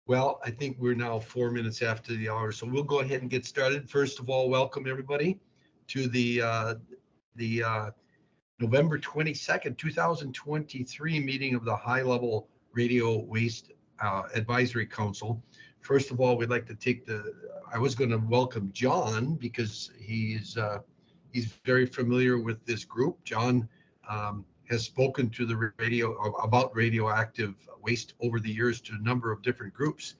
Well, I think we're now 4 minutes after the hour, so we'll go ahead and get started. First of all, welcome everybody to the November 22nd, 2023 meeting of the High Level Radio Waste Advisory Council. First of all, we'd like to I was going to welcome John because he's very familiar with this group. John has spoken to the about radioactive waste over the years to a number of different groups,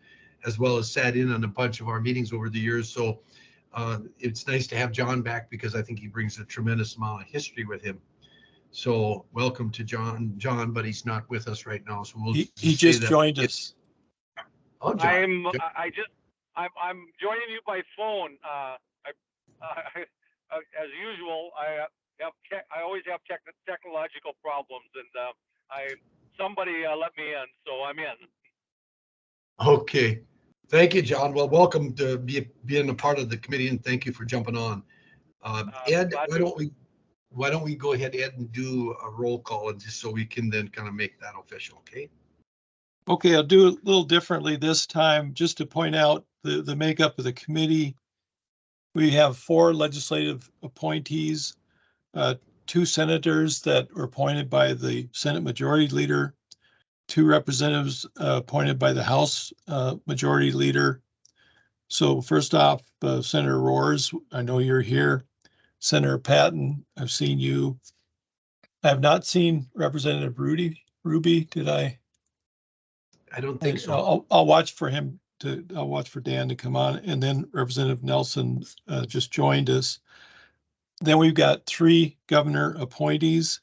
as well as sat in on a bunch of our meetings over the years. So it's nice to have John back because I think he brings a tremendous amount of history with him. So welcome to John, but he's not with us right now. So he just joined us. Oh, John. I'm joining you by phone. As usual, I always have technological problems, and somebody let me in, so I'm in. Okay, thank you, John. Well, welcome to being a part of the committee, and thank you for jumping on. Ed, why don't we go ahead, Ed, and do a roll call, and just so we can then kind of make that official, okay? Okay, I'll do it a little differently this time, just to point out the makeup of the committee. We have 4 legislative appointees, 2 senators that were appointed by the Senate Majority Leader, 2 representatives appointed by the House Majority Leader. So first off, Senator Roars, I know you're here. Senator Patton, I've seen you. I have not seen Representative Ruby, did I? I don't think so. I'll watch for him I'll watch for Dan to come on, and then Representative Nelson just joined us. Then we've got 3 governor appointees.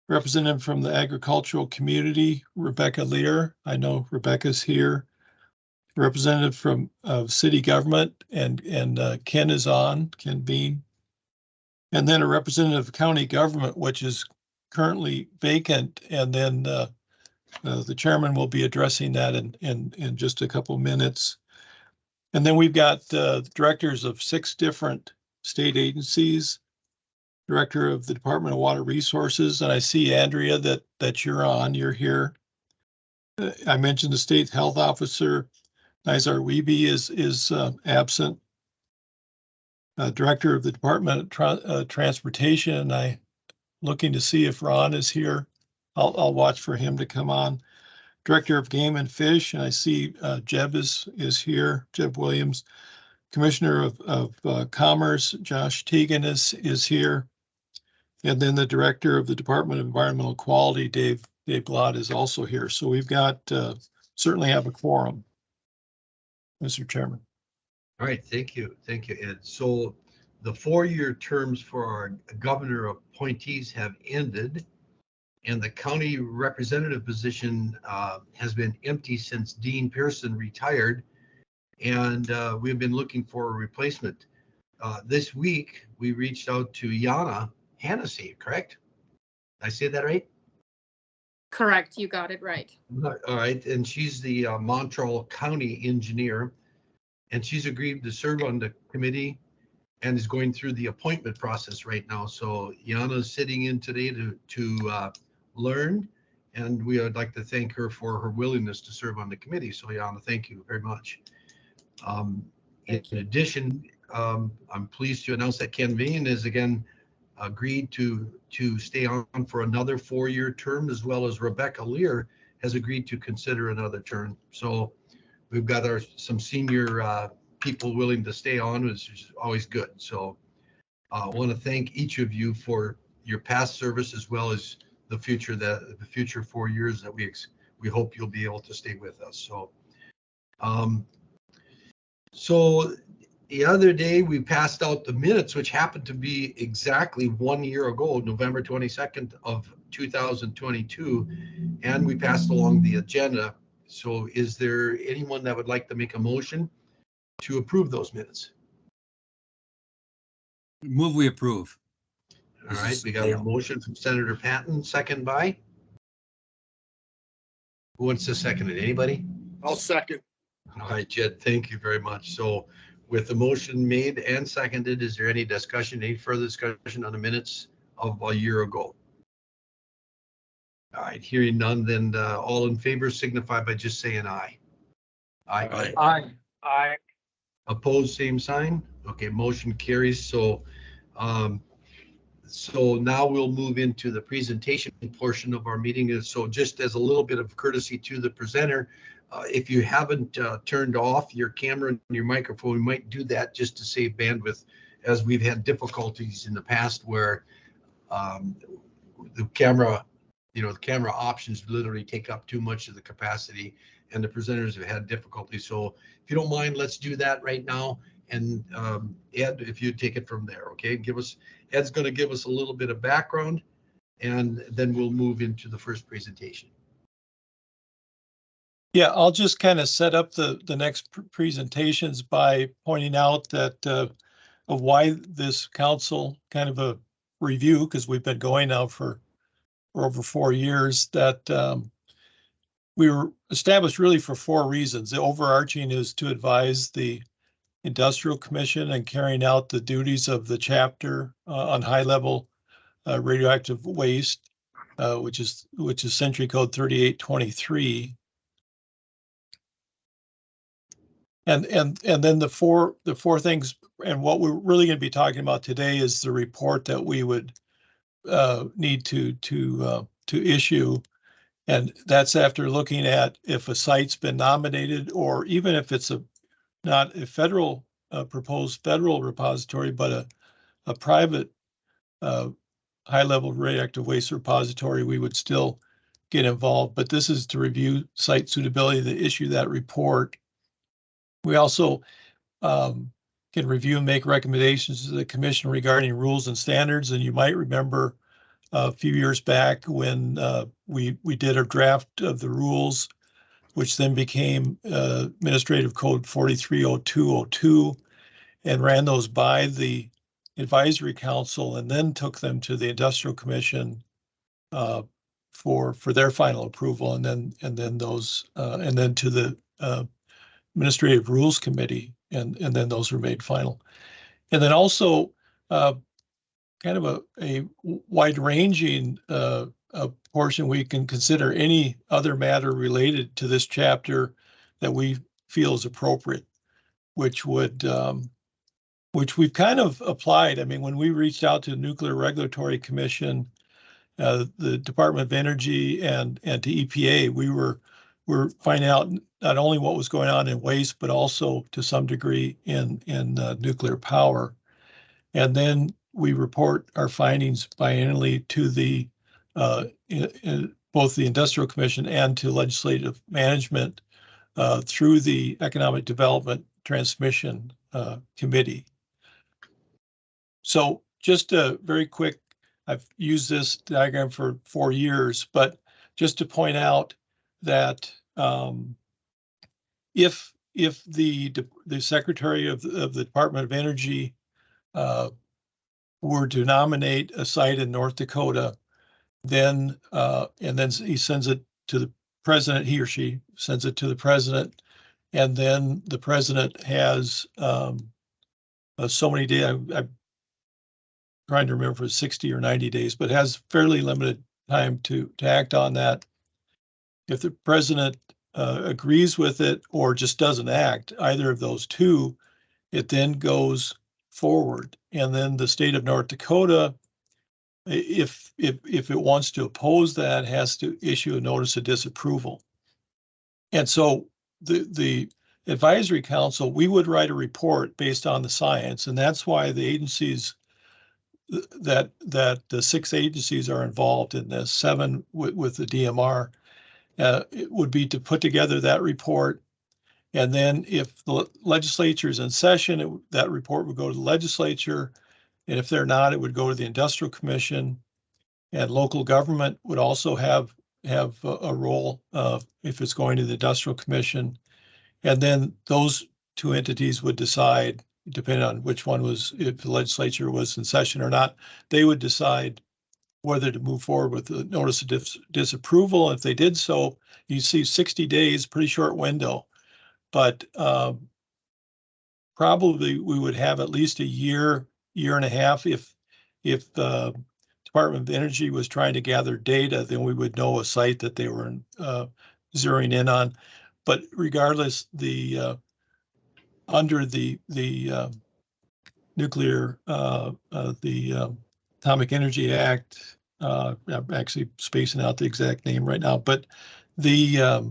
Representative from the agricultural community, Rebecca Lear. I know Rebecca's here. Representative from city government, and Ken is on, Ken Bean. And then a representative of county government, which is currently vacant, and then the chairman will be addressing that in just a couple minutes. And then we've got directors of 6 different state agencies, director of the Department of Water Resources, and I see, Andrea, that you're here. I mentioned the state health officer, Nizar Weeby, is absent. Director of the Department of Transportation, and I'm looking to see if Ron is here. I'll watch for him to come on. Director of Game and Fish, and I see Jeb is here, Jeb Williams. Commissioner of Commerce, Josh Teagan is here. And then the Director of the Department of Environmental Quality, Dave Glott, is also here. So we've got, certainly have a quorum, Mr. Chairman. All right, thank you, Ed. So the 4-year terms for our governor appointees have ended, and the county representative position has been empty since Dean Pearson retired, and we've been looking for a replacement. This week, we reached out to Yana Hennessy, correct? Did I say that right? Correct, you got it right. All right, and she's the Montreal County engineer, and she's agreed to serve on the committee and is going through the appointment process right now. So Yana's sitting in today to learn, and we would like to thank her for her willingness to serve on the committee. So Yana, thank you very much. In addition, I'm pleased to announce that Ken Bean has again agreed to stay on for another 4-year term, as well as Rebecca Lear has agreed to consider another term. So we've got some senior people willing to stay on, which is always good. So I want to thank each of you for your past service, as well as the future 4 years that we hope you'll be able to stay with us. So the other day we passed out the minutes, which happened to be exactly 1 year ago, November 22nd of 2022, and we passed along the agenda. So is there anyone that would like to make a motion to approve those minutes? Move we approve. All right, we got a motion from Senator Patton, second by? Who wants to second it? Anybody? I'll second. All right, Jed, thank you very much. So with the motion made and seconded, is there any further discussion on the minutes of a year ago? All right, hearing none, then all in favor signify by just saying aye. Aye. Aye. Opposed, same sign. Okay, motion carries. So now we'll move into the presentation portion of our meeting. And so just as a little bit of courtesy to the presenter, if you haven't turned off your camera and your microphone, we might do that just to save bandwidth, as we've had difficulties in the past where the camera options literally take up too much of the capacity, and the presenters have had difficulty. So if you don't mind, let's do that right now. And Ed, if you take it from there, okay? Ed's going to give us a little bit of background, and then we'll move into the first presentation. Yeah, I'll just kind of set up the next presentations by pointing out that of why this council, kind of a review, because we've been going now for over 4 years, that we were established really for 4 reasons. The overarching is to advise the Industrial Commission and carrying out the duties of the chapter on high-level radioactive waste, which is Century Code 3823. And then the four things, and what we're really going to be talking about today is the report that we would need to issue, and that's after looking at if a site's been nominated, or even if it's not a federal proposed federal repository, but a private high-level radioactive waste repository, we would still get involved. But this is to review site suitability to issue that report. We also can review and make recommendations to the commission regarding rules and standards. And you might remember a few years back when we did a draft of the rules, which then became Administrative Code 430202, and ran those by the Advisory Council, and then took them to the Industrial Commission for their final approval, and then to the Administrative Rules Committee, and then those were made final. And then also kind of a wide-ranging portion, we can consider any other matter related to this chapter that we feel is appropriate, which we've kind of applied. I mean, when we reached out to the Nuclear Regulatory Commission, the Department of Energy, and to EPA, we're finding out not only what was going on in waste, but also to some degree in nuclear power. And then we report our findings biannually to the both the Industrial Commission and to Legislative Management through the Economic Development Transmission Committee. So just a very quick, I've used this diagram for 4 years, but just to point out that if the Secretary of the Department of Energy were to nominate a site in North Dakota, then and then he sends it to the president, he or she sends it to the president, and then the president has so many days. I'm trying to remember if it's 60 or 90 days, but has fairly limited time to act on that. If the president agrees with it or just doesn't act, either of those two, it then goes forward. And then the state of North Dakota, if it wants to oppose that, has to issue a notice of disapproval. And so the Advisory Council, we would write a report based on the science, and that's why the agencies that the 6 agencies are involved in this, 7 with the DMR, it would be to put together that report. And then if the legislature is in session, that report would go to the legislature. And if they're not, it would go to the Industrial Commission. And local government would also have a role if it's going to the Industrial Commission. And then those 2 entities would decide, depending on which one was, if the legislature was in session or not, they would decide whether to move forward with the notice of disapproval. If they did so, you see 60 days, pretty short window, but probably we would have at least a year and a half. If the Department of Energy was trying to gather data, then we would know a site that they were zeroing in on. But regardless, under the nuclear, the Atomic Energy Act, I'm actually spacing out the exact name right now, but they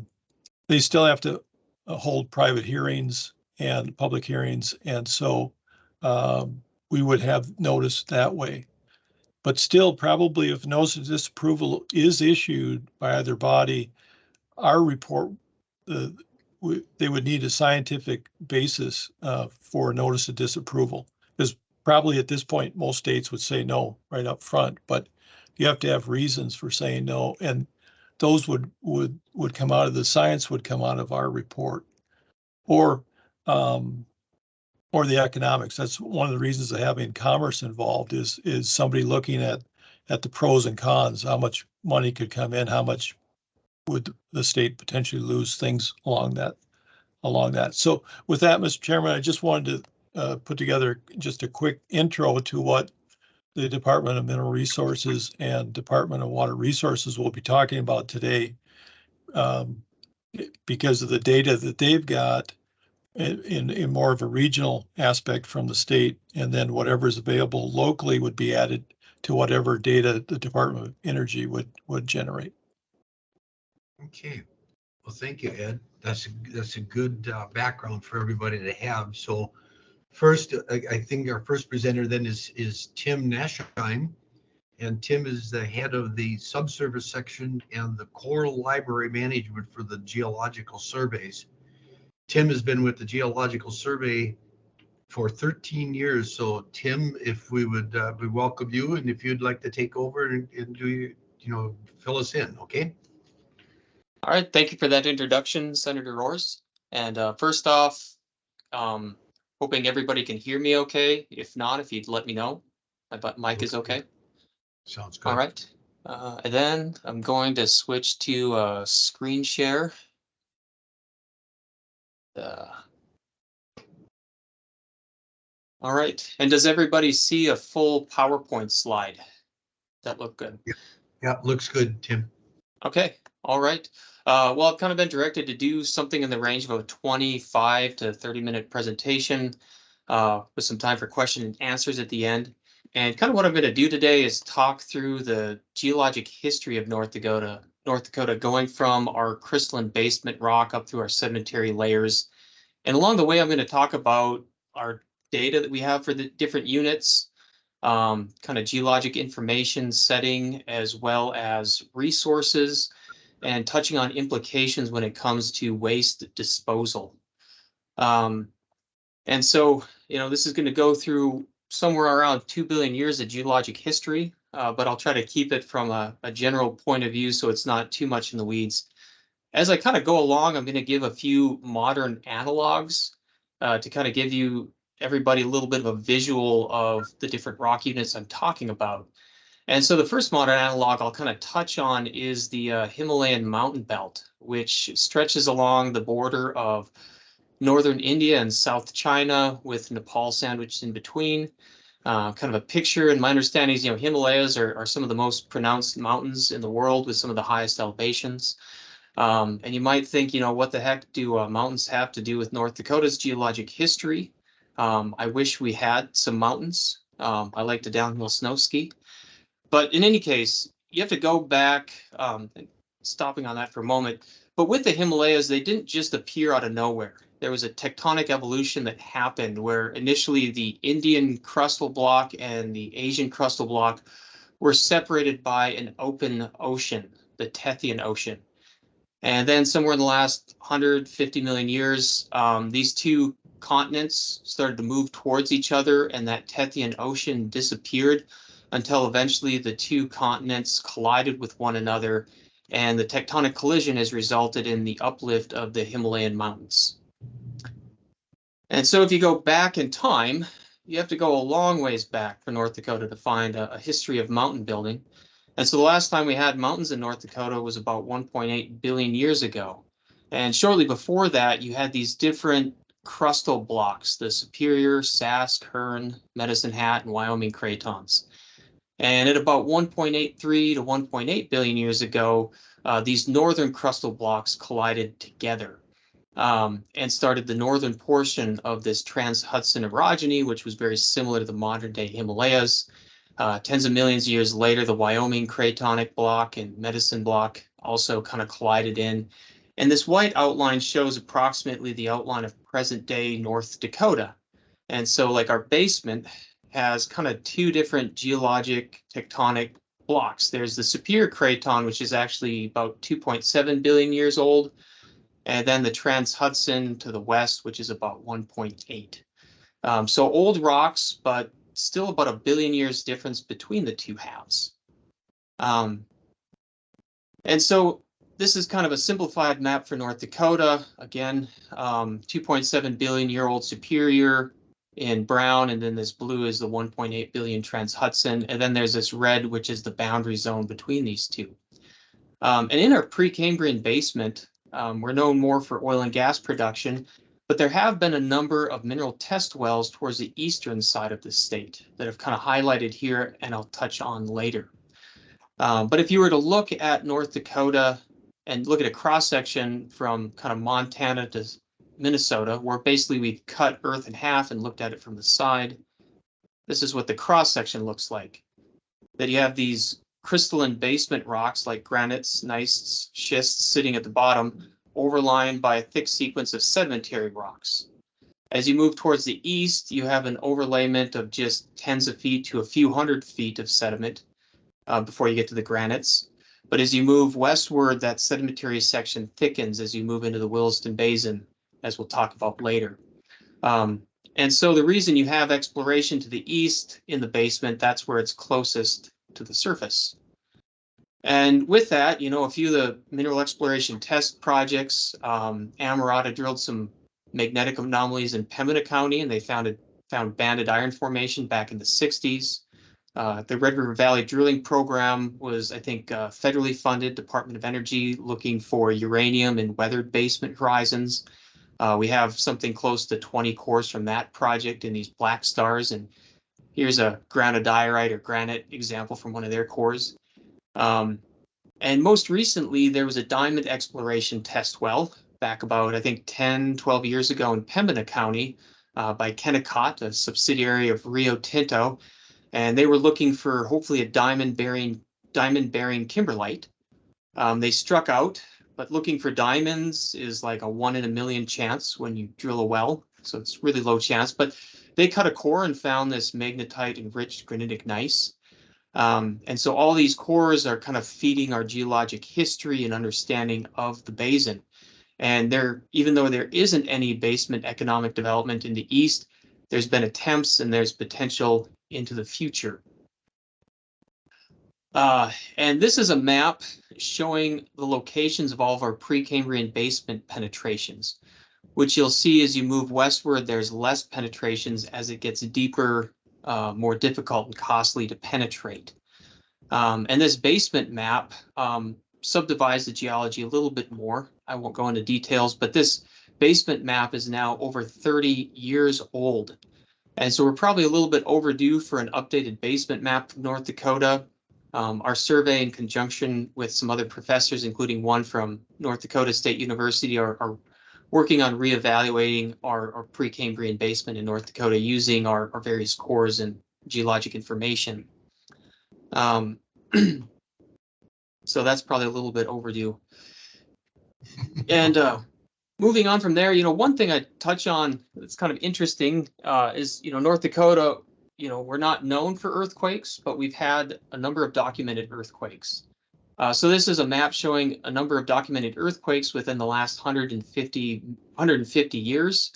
still have to hold private hearings and public hearings, and so we would have notice that way. But still, probably if notice of disapproval is issued by either body, our report, they would need a scientific basis for notice of disapproval. Because probably at this point, most states would say no right up front, but you have to have reasons for saying no, and those would come out of the science, would come out of our report, or the economics. That's one of the reasons of having commerce involved is somebody looking at the pros and cons, how much money could come in, how much would the state potentially lose, things along that. So with that, Mr. Chairman, I just wanted to put together just a quick intro to what the Department of Mineral Resources and Department of Water Resources will be talking about today, because of the data that they've got in more of a regional aspect from the state, and then whatever is available locally would be added to whatever data the Department of Energy would generate. Okay. Well, thank you, Ed. That's a good background for everybody to have. So first, I think our first presenter then is Tim Nashheim. And Tim is the head of the subsurface section and the core library management for the geological surveys. Tim has been with the Geological Survey for 13 years. So Tim, if we would we welcome you, and if you'd like to take over and do, fill us in, okay? All right, thank you for that introduction, Senator Rohrs. And first off, hoping everybody can hear me okay. If not, if you'd let me know. My mic is okay. Sounds good. All right. And then I'm going to switch to screen share. All right. And does everybody see a full PowerPoint slide? Does that look good? Yeah, looks good, Tim. Okay. All right. Well, I've kind of been directed to do something in the range of a 25 to 30-minute presentation with some time for question and answers at the end. And kind of what I'm going to do today is talk through the geologic history of North Dakota, going from our crystalline basement rock up through our sedimentary layers. And along the way, I'm going to talk about our data that we have for the different units, kind of geologic information setting, as well as resources, and touching on implications when it comes to waste disposal. And so, this is going to go through somewhere around 2 billion years of geologic history, but I'll try to keep it from a general point of view so it's not too much in the weeds. As I kind of go along, I'm going to give a few modern analogs to kind of give everybody a little bit of a visual of the different rock units I'm talking about. And so the first modern analog I'll kind of touch on is the Himalayan mountain belt, which stretches along the border of northern India and South China with Nepal sandwiched in between. Kind of a picture, and my understanding is, Himalayas are some of the most pronounced mountains in the world with some of the highest elevations. And you might think, what the heck do mountains have to do with North Dakota's geologic history? I wish we had some mountains. I like to downhill snow ski. But in any case, you have to go back, stopping on that for a moment. But with the Himalayas, they didn't just appear out of nowhere. There was a tectonic evolution that happened where initially the Indian crustal block and the Asian crustal block were separated by an open ocean, the Tethyan Ocean. And then somewhere in the last 150 million years, these two continents started to move towards each other, and that Tethyan Ocean disappeared until eventually the two continents collided with one another, and the tectonic collision has resulted in the uplift of the Himalayan mountains. And so if you go back in time, you have to go a long ways back for North Dakota to find a history of mountain building. And so the last time we had mountains in North Dakota was about 1.8 billion years ago. And shortly before that, you had these different crustal blocks, the Superior, Sask, Hearn, Medicine Hat, and Wyoming cratons. And at about 1.83 to 1.8 billion years ago, these northern crustal blocks collided together. and started the northern portion of this trans-Hudson orogeny, which was very similar to the modern-day Himalayas. Tens of millions of years later, the Wyoming Cratonic Block and Medicine Block also kind of collided in. And this white outline shows approximately the outline of present-day North Dakota. And so like our basement has kind of two different geologic tectonic blocks. There's the Superior Craton, which is actually about 2.7 billion years old, and then the Trans-Hudson to the west, which is about 1.8. So old rocks, but still about 1 billion years difference between the two halves. And so this is kind of a simplified map for North Dakota. Again, 2.7 billion year old Superior in brown, and then this blue is the 1.8 billion Trans-Hudson, and then there's this red, which is the boundary zone between these two. And in our Precambrian basement, we're known more for oil and gas production, but there have been a number of mineral test wells towards the eastern side of the state that have kind of highlighted here, and I'll touch on later. But if you were to look at North Dakota and look at a cross-section from kind of Montana to Minnesota, where basically we've cut Earth in half and looked at it from the side, this is what the cross-section looks like. That you have these crystalline basement rocks like granites, gneisses, schists sitting at the bottom, overlined by a thick sequence of sedimentary rocks. As you move towards the east, you have an overlayment of just tens of feet to a few hundred feet of sediment before you get to the granites. But as you move westward, that sedimentary section thickens as you move into the Williston Basin, as we'll talk about later. And so the reason you have exploration to the east in the basement, that's where it's closest to the surface. And with that, you know, a few of the mineral exploration test projects, Amarada drilled some magnetic anomalies in Pembina County, and they found banded iron formation back in the 60s. The Red River Valley drilling program was, I think, federally funded, Department of Energy, looking for uranium in weathered basement horizons. We have something close to 20 cores from that project in these black stars, and here's a granodiorite or granite example from one of their cores. And most recently, there was a diamond exploration test well back about, I think, 10, 12 years ago in Pembina County by Kennecott, a subsidiary of Rio Tinto. And they were looking for hopefully a diamond-bearing kimberlite. They struck out, but looking for diamonds is like a 1 in a million chance when you drill a well. So it's really low chance, but they cut a core and found this magnetite enriched granitic gneiss. And so all these cores are kind of feeding our geologic history and understanding of the basin. And even though there isn't any basement economic development in the east, there's been attempts and there's potential into the future. And this is a map showing the locations of all of our Precambrian basement penetrations, which you'll see as you move westward, there's less penetrations as it gets deeper, more difficult and costly to penetrate. And this basement map subdivides the geology a little bit more. I won't go into details, but this basement map is now over 30 years old. And so we're probably a little bit overdue for an updated basement map of North Dakota. Our survey, in conjunction with some other professors, including one from North Dakota State University, are working on reevaluating our Precambrian basement in North Dakota using our various cores and geologic information. So that's probably a little bit overdue. And moving on from there, you know, one thing I touch on that's kind of interesting is, you know, North Dakota, you know, we're not known for earthquakes, but we've had a number of documented earthquakes. So this is a map showing a number of documented earthquakes within the last 150 years.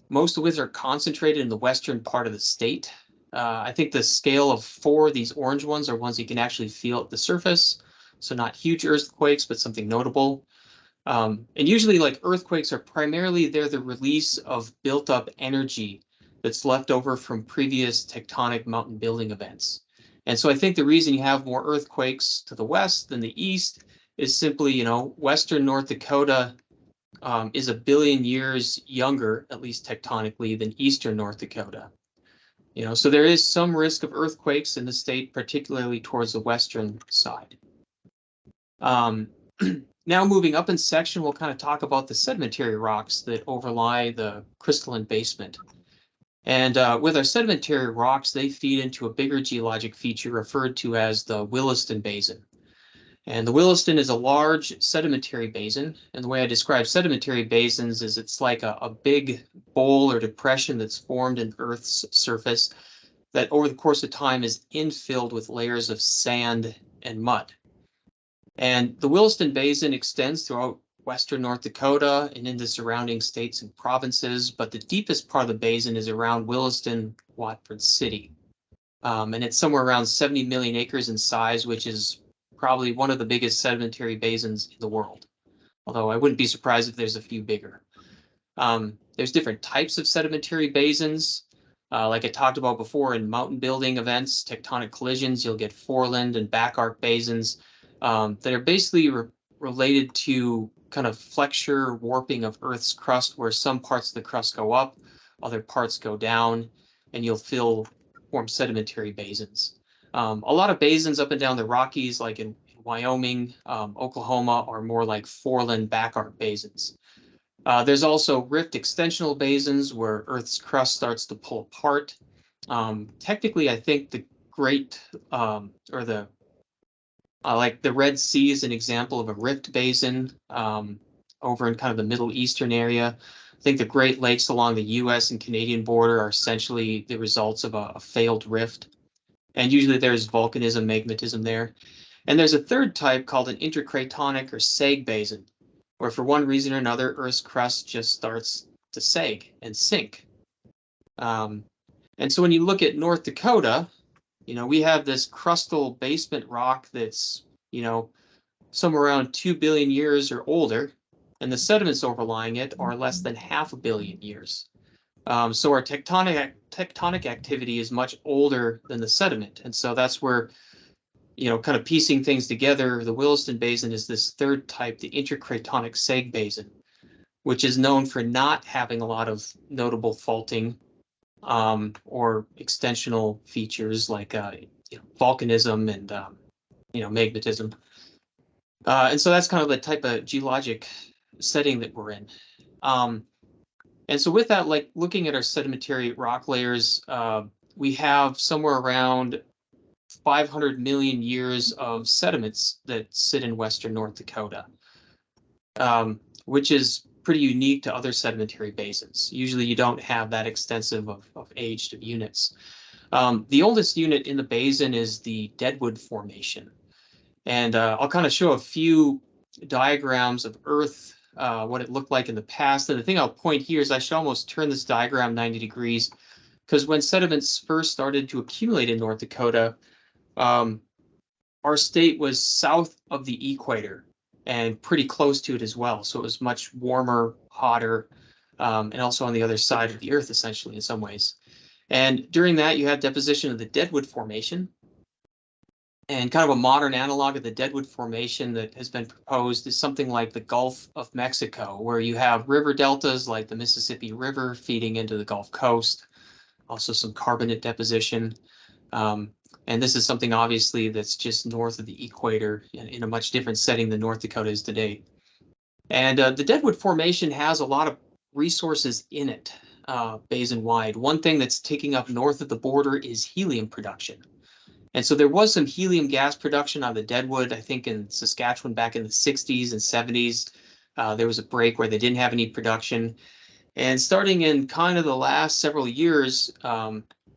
Most of which are concentrated in the western part of the state. I think the scale of 4 of these orange ones are ones you can actually feel at the surface. So not huge earthquakes, but something notable. And usually, like, earthquakes are primarily, they're the release of built up energy that's left over from previous tectonic mountain building events. And so I think the reason you have more earthquakes to the west than the east is simply, you know, western North Dakota is 1 billion years younger, at least tectonically, than eastern North Dakota. You know, so there is some risk of earthquakes in the state, particularly towards the western side. Now moving up in section, we'll kind of talk about the sedimentary rocks that overlie the crystalline basement. And with our sedimentary rocks, they feed into a bigger geologic feature referred to as the Williston Basin. And the Williston is a large sedimentary basin. And the way I describe sedimentary basins is it's like a big bowl or depression that's formed in Earth's surface that over the course of time is infilled with layers of sand and mud. And the Williston Basin extends throughout western North Dakota and into surrounding states and provinces, but the deepest part of the basin is around Williston, Watford City. And it's somewhere around 70 million acres in size, which is probably one of the biggest sedimentary basins in the world. Although I wouldn't be surprised if there's a few bigger. There's different types of sedimentary basins. Like I talked about before in mountain building events, tectonic collisions, you'll get foreland and back arc basins that are basically related to kind of flexure warping of Earth's crust, where some parts of the crust go up, other parts go down, and you'll form sedimentary basins. A lot of basins up and down the Rockies, like in Wyoming, Oklahoma, are more like foreland back arc basins. There's also rift extensional basins where Earth's crust starts to pull apart. Technically, I think the like the Red Sea is an example of a rift basin over in kind of the Middle Eastern area. I think the Great Lakes along the US and Canadian border are essentially the results of a failed rift. And usually there's volcanism, magmatism there. And there's a third type called an intercratonic or sag basin, where for one reason or another, Earth's crust just starts to sag and sink. And so when you look at North Dakota, we have this crustal basement rock that's, somewhere around 2 billion years or older, and the sediments overlying it are less than 500 million years. So our tectonic activity is much older than the sediment. And so that's where, kind of piecing things together, the Williston Basin is this third type, the intercratonic sag basin, which is known for not having a lot of notable faulting or extensional features like volcanism and magmatism. And so that's kind of the type of geologic setting that we're in. And so with that, like looking at our sedimentary rock layers, we have somewhere around 500 million years of sediments that sit in western North Dakota, which is pretty unique to other sedimentary basins. Usually you don't have that extensive of aged units. The oldest unit in the basin is the Deadwood Formation. And I'll kind of show a few diagrams of Earth, what it looked like in the past. And the thing I'll point here is I should almost turn this diagram 90 degrees, because when sediments first started to accumulate in North Dakota, our state was south of the equator and pretty close to it as well. So it was much warmer, hotter, and also on the other side of the Earth, essentially, in some ways. And during that, you had deposition of the Deadwood Formation. And kind of a modern analog of the Deadwood Formation that has been proposed is something like the Gulf of Mexico, where you have river deltas like the Mississippi River feeding into the Gulf Coast, also some carbonate deposition. And this is something obviously that's just north of the equator in a much different setting than North Dakota is today. And the Deadwood Formation has a lot of resources in it, basin-wide. One thing that's taking up north of the border is helium production. And so there was some helium gas production on the Deadwood, I think in Saskatchewan back in the 60s and 70s. There was a break where they didn't have any production. And starting in kind of the last several years,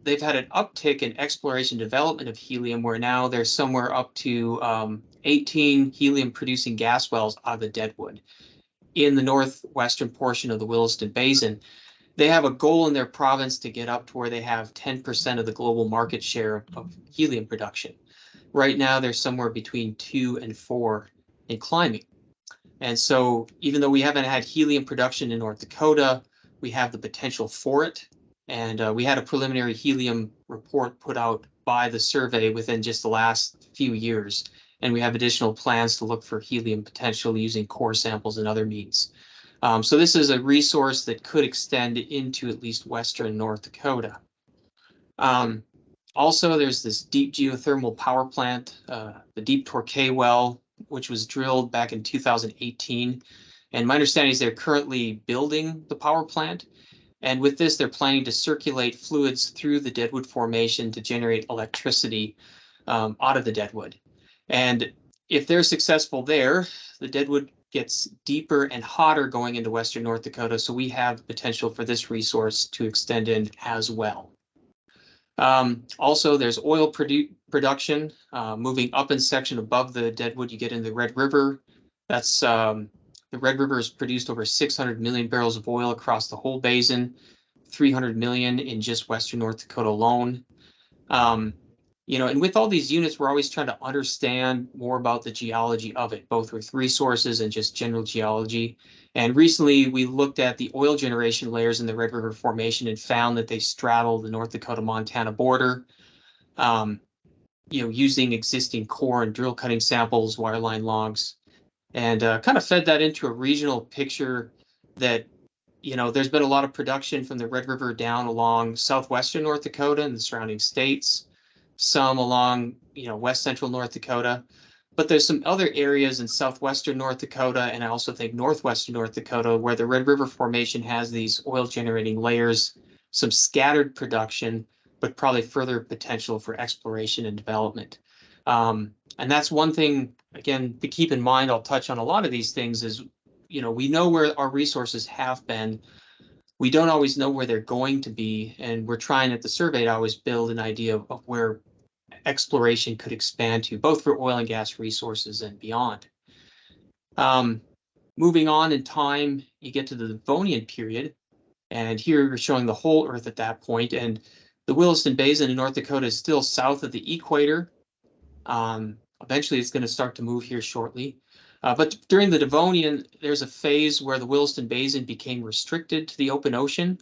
they've had an uptick in exploration development of helium, where now there's somewhere up to 18 helium producing gas wells out of the Deadwood in the northwestern portion of the Williston Basin. They have a goal in their province to get up to where they have 10% of the global market share of helium production. Right now, they're somewhere between 2 and 4 and climbing. And so even though we haven't had helium production in North Dakota, we have the potential for it. And we had a preliminary helium report put out by the survey within just the last few years. And we have additional plans to look for helium potential using core samples and other means. So this is a resource that could extend into at least western North Dakota. Also, there's this deep geothermal power plant, the Deep Torquay well, which was drilled back in 2018. And my understanding is they're currently building the power plant. And with this, they're planning to circulate fluids through the Deadwood Formation to generate electricity out of the Deadwood. And if they're successful there, the Deadwood gets deeper and hotter going into western North Dakota. So we have potential for this resource to extend in as well. Also, there's oil production moving up in section above the Deadwood. You get into the Red River. That's the Red River has produced over 600 million barrels of oil across the whole basin, 300 million in just western North Dakota alone. You know, and with all these units, we're always trying to understand more about the geology of it, both with resources and just general geology. And recently we looked at the oil generation layers in the Red River Formation and found that they straddle the North Dakota-Montana border. You know, using existing core and drill cutting samples, wireline logs, and kind of fed that into a regional picture that, you know, there's been a lot of production from the Red River down along southwestern North Dakota and the surrounding states, some along, you know, west central North Dakota, but there's some other areas in southwestern North Dakota, and I also think northwestern North Dakota, where the Red River Formation has these oil generating layers, some scattered production, but probably further potential for exploration and development. And that's one thing, again, to keep in mind. I'll touch on a lot of these things is, you know, we know where our resources have been. We don't always know where they're going to be. And we're trying at the survey to always build an idea of where exploration could expand to, both for oil and gas resources and beyond. Moving on in time, you get to the Devonian period. And here we're showing the whole Earth at that point. And the Williston Basin in North Dakota is still south of the equator. Eventually, it's going to start to move here shortly. But during the Devonian, there's a phase where the Williston Basin became restricted to the open ocean,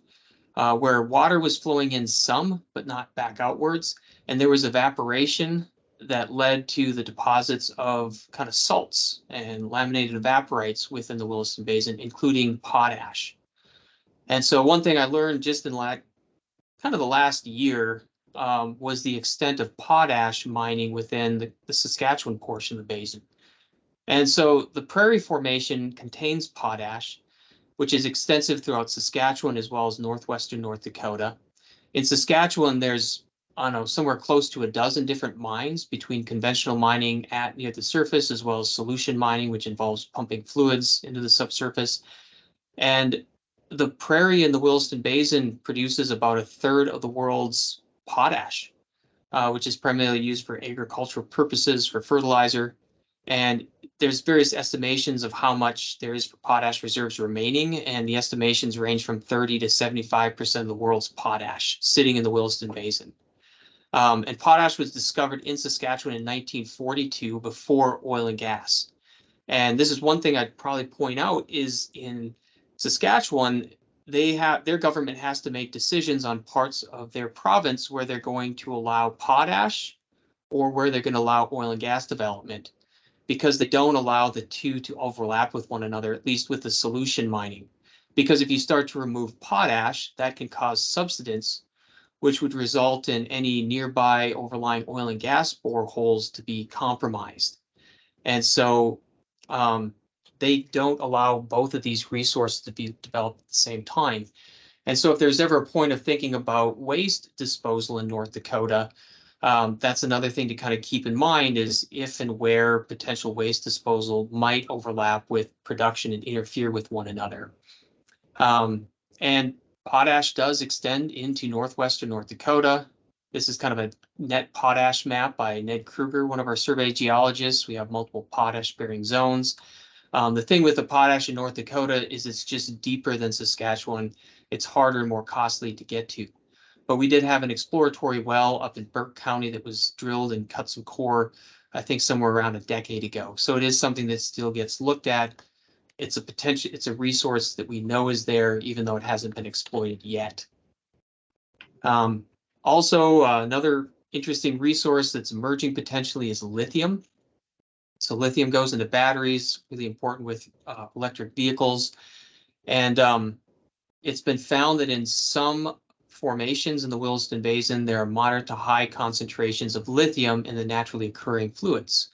where water was flowing in some, but not back outwards. And there was evaporation that led to the deposits of kind of salts and laminated evaporites within the Williston Basin, including potash. And so one thing I learned just in kind of the last year was the extent of potash mining within the Saskatchewan portion of the basin. And so the Prairie Formation contains potash, which is extensive throughout Saskatchewan as well as northwestern North Dakota. In Saskatchewan, there's, I don't know, somewhere close to a dozen different mines between conventional mining at near the surface as well as solution mining, which involves pumping fluids into the subsurface. And the Prairie in the Williston Basin produces about a third of the world's potash, which is primarily used for agricultural purposes, for fertilizer. And there's various estimations of how much there is for potash reserves remaining, and the estimations range from 30 to 75% of the world's potash sitting in the Williston Basin. And potash was discovered in Saskatchewan in 1942 before oil and gas. And this is one thing I'd probably point out is in Saskatchewan, their government has to make decisions on parts of their province where they're going to allow potash or where they're going to allow oil and gas development, because they don't allow the two to overlap with one another, at least with the solution mining. Because if you start to remove potash, that can cause subsidence, which would result in any nearby overlying oil and gas boreholes to be compromised. And so they don't allow both of these resources to be developed at the same time. And so if there's ever a point of thinking about waste disposal in North Dakota, that's another thing to kind of keep in mind is if and where potential waste disposal might overlap with production and interfere with one another. And potash does extend into northwestern North Dakota. This is kind of a net potash map by Ned Kruger, one of our survey geologists. We have multiple potash bearing zones. The thing with the potash in North Dakota is it's just deeper than Saskatchewan. It's harder and more costly to get to. But we did have an exploratory well up in Burke County that was drilled and cut some core, I think somewhere around a decade ago. So it is something that still gets looked at. It's a resource that we know is there, even though it hasn't been exploited yet. Also, another interesting resource that's emerging potentially is lithium. So lithium goes into batteries, really important with electric vehicles. And it's been found that in some formations in the Williston Basin, there are moderate to high concentrations of lithium in the naturally occurring fluids.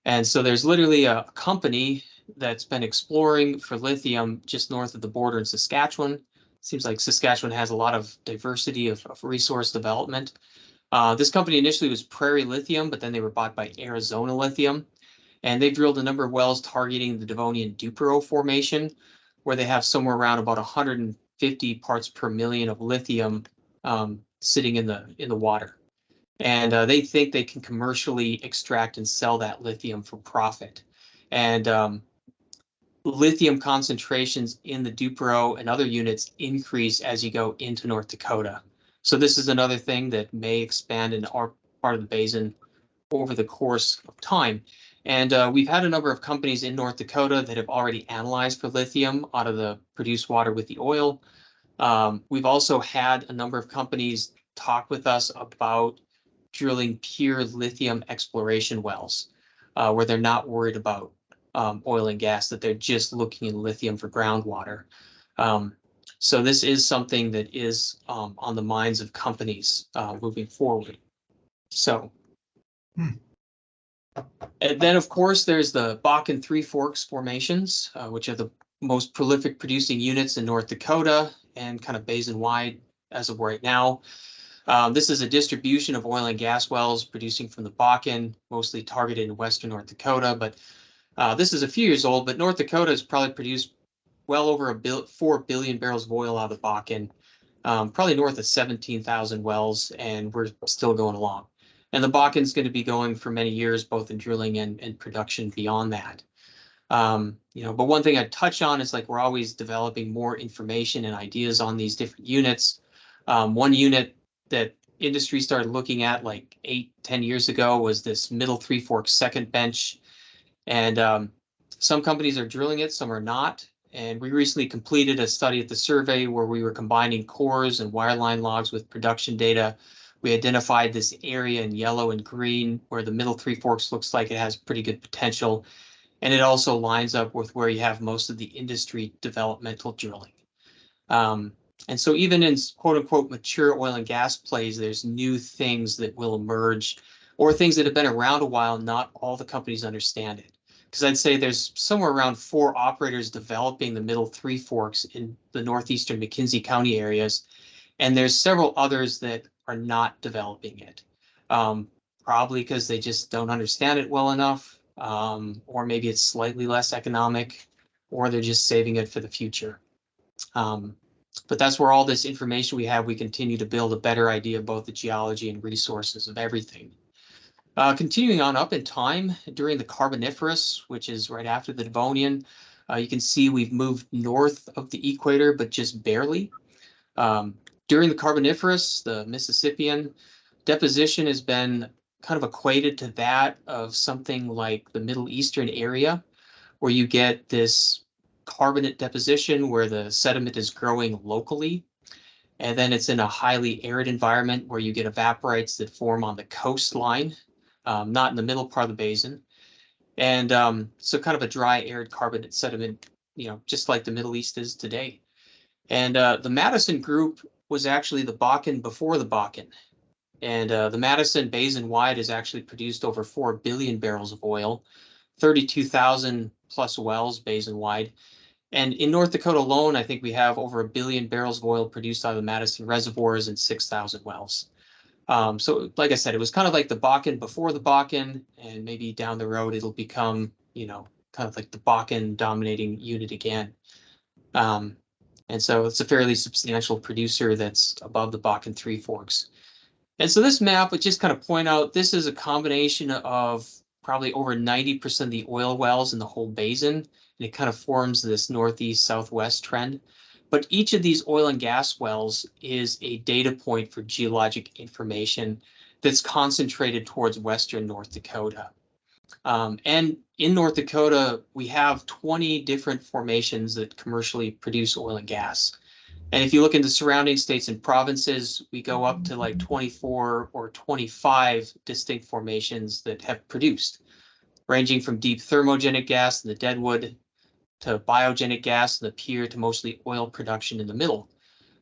And so there's literally a company that's been exploring for lithium just north of the border in Saskatchewan. Seems like Saskatchewan has a lot of diversity of resource development. This company initially was Prairie Lithium, but then they were bought by Arizona Lithium. And they've drilled a number of wells targeting the Devonian Duperow Formation, where they have somewhere around about 150 parts per million of lithium sitting in the water. And they think they can commercially extract and sell that lithium for profit. And lithium concentrations in the Duperow and other units increase as you go into North Dakota. So this is another thing that may expand in our part of the basin over the course of time. And we've had a number of companies in North Dakota that have already analyzed for lithium out of the produced water with the oil. We've also had a number of companies talk with us about drilling pure lithium exploration wells, where they're not worried about oil and gas, that they're just looking in lithium for groundwater. So this is something that is on the minds of companies moving forward. So. And then, of course, there's the Bakken Three Forks formations, which are the most prolific producing units in North Dakota and kind of basin-wide as of right now. This is a distribution of oil and gas wells producing from the Bakken, mostly targeted in western North Dakota. But this is a few years old, but North Dakota has probably produced well over 4 billion barrels of oil out of the Bakken, probably north of 17,000 wells, and we're still going along. And the Bakken's going to be going for many years, both in drilling and production beyond that. But one thing I'd touch on is like we're always developing more information and ideas on these different units. One unit that industry started looking at like 8-10 years ago was this Middle Three Forks second bench. And some companies are drilling it, some are not. And we recently completed a study at the survey where we were combining cores and wireline logs with production data. We identified this area in yellow and green where the Middle Three Forks looks like it has pretty good potential. And it also lines up with where you have most of the industry developmental drilling. And so even in quote unquote mature oil and gas plays, there's new things that will emerge or things that have been around a while. Not all the companies understand it. Because I'd say there's somewhere around 4 operators developing the Middle Three Forks in the northeastern McKenzie County areas. And there's several others that are not developing it, probably because they just don't understand it well enough, or maybe it's slightly less economic, or they're just saving it for the future. But that's where all this information we have, we continue to build a better idea of both the geology and resources of everything. Continuing on up in time, during the Carboniferous, which is right after the Devonian, you can see we've moved north of the equator, but just barely. During the Carboniferous, the Mississippian, deposition has been kind of equated to that of something like the Middle Eastern area, where you get this carbonate deposition where the sediment is growing locally. And then it's in a highly arid environment where you get evaporites that form on the coastline, not in the middle part of the basin. And so kind of a dry, arid carbonate sediment, just like the Middle East is today. And the Madison group was actually the Bakken before the Bakken. And the Madison basin wide has actually produced over 4 billion barrels of oil, 32,000 plus wells basin wide. And in North Dakota alone, I think we have over 1 billion barrels of oil produced out of the Madison reservoirs and 6,000 wells. So like I said, it was kind of like the Bakken before the Bakken, and maybe down the road it'll become, kind of like the Bakken dominating unit again. And so it's a fairly substantial producer that's above the Bakken Three Forks. And so this map would just kind of point out, this is a combination of probably over 90% of the oil wells in the whole basin. And it kind of forms this northeast southwest trend. But each of these oil and gas wells is a data point for geologic information that's concentrated towards western North Dakota. And in North Dakota, we have 20 different formations that commercially produce oil and gas. And if you look into surrounding states and provinces, we go up to like 24 or 25 distinct formations that have produced, ranging from deep thermogenic gas in the Deadwood to biogenic gas in the Pierre to mostly oil production in the middle.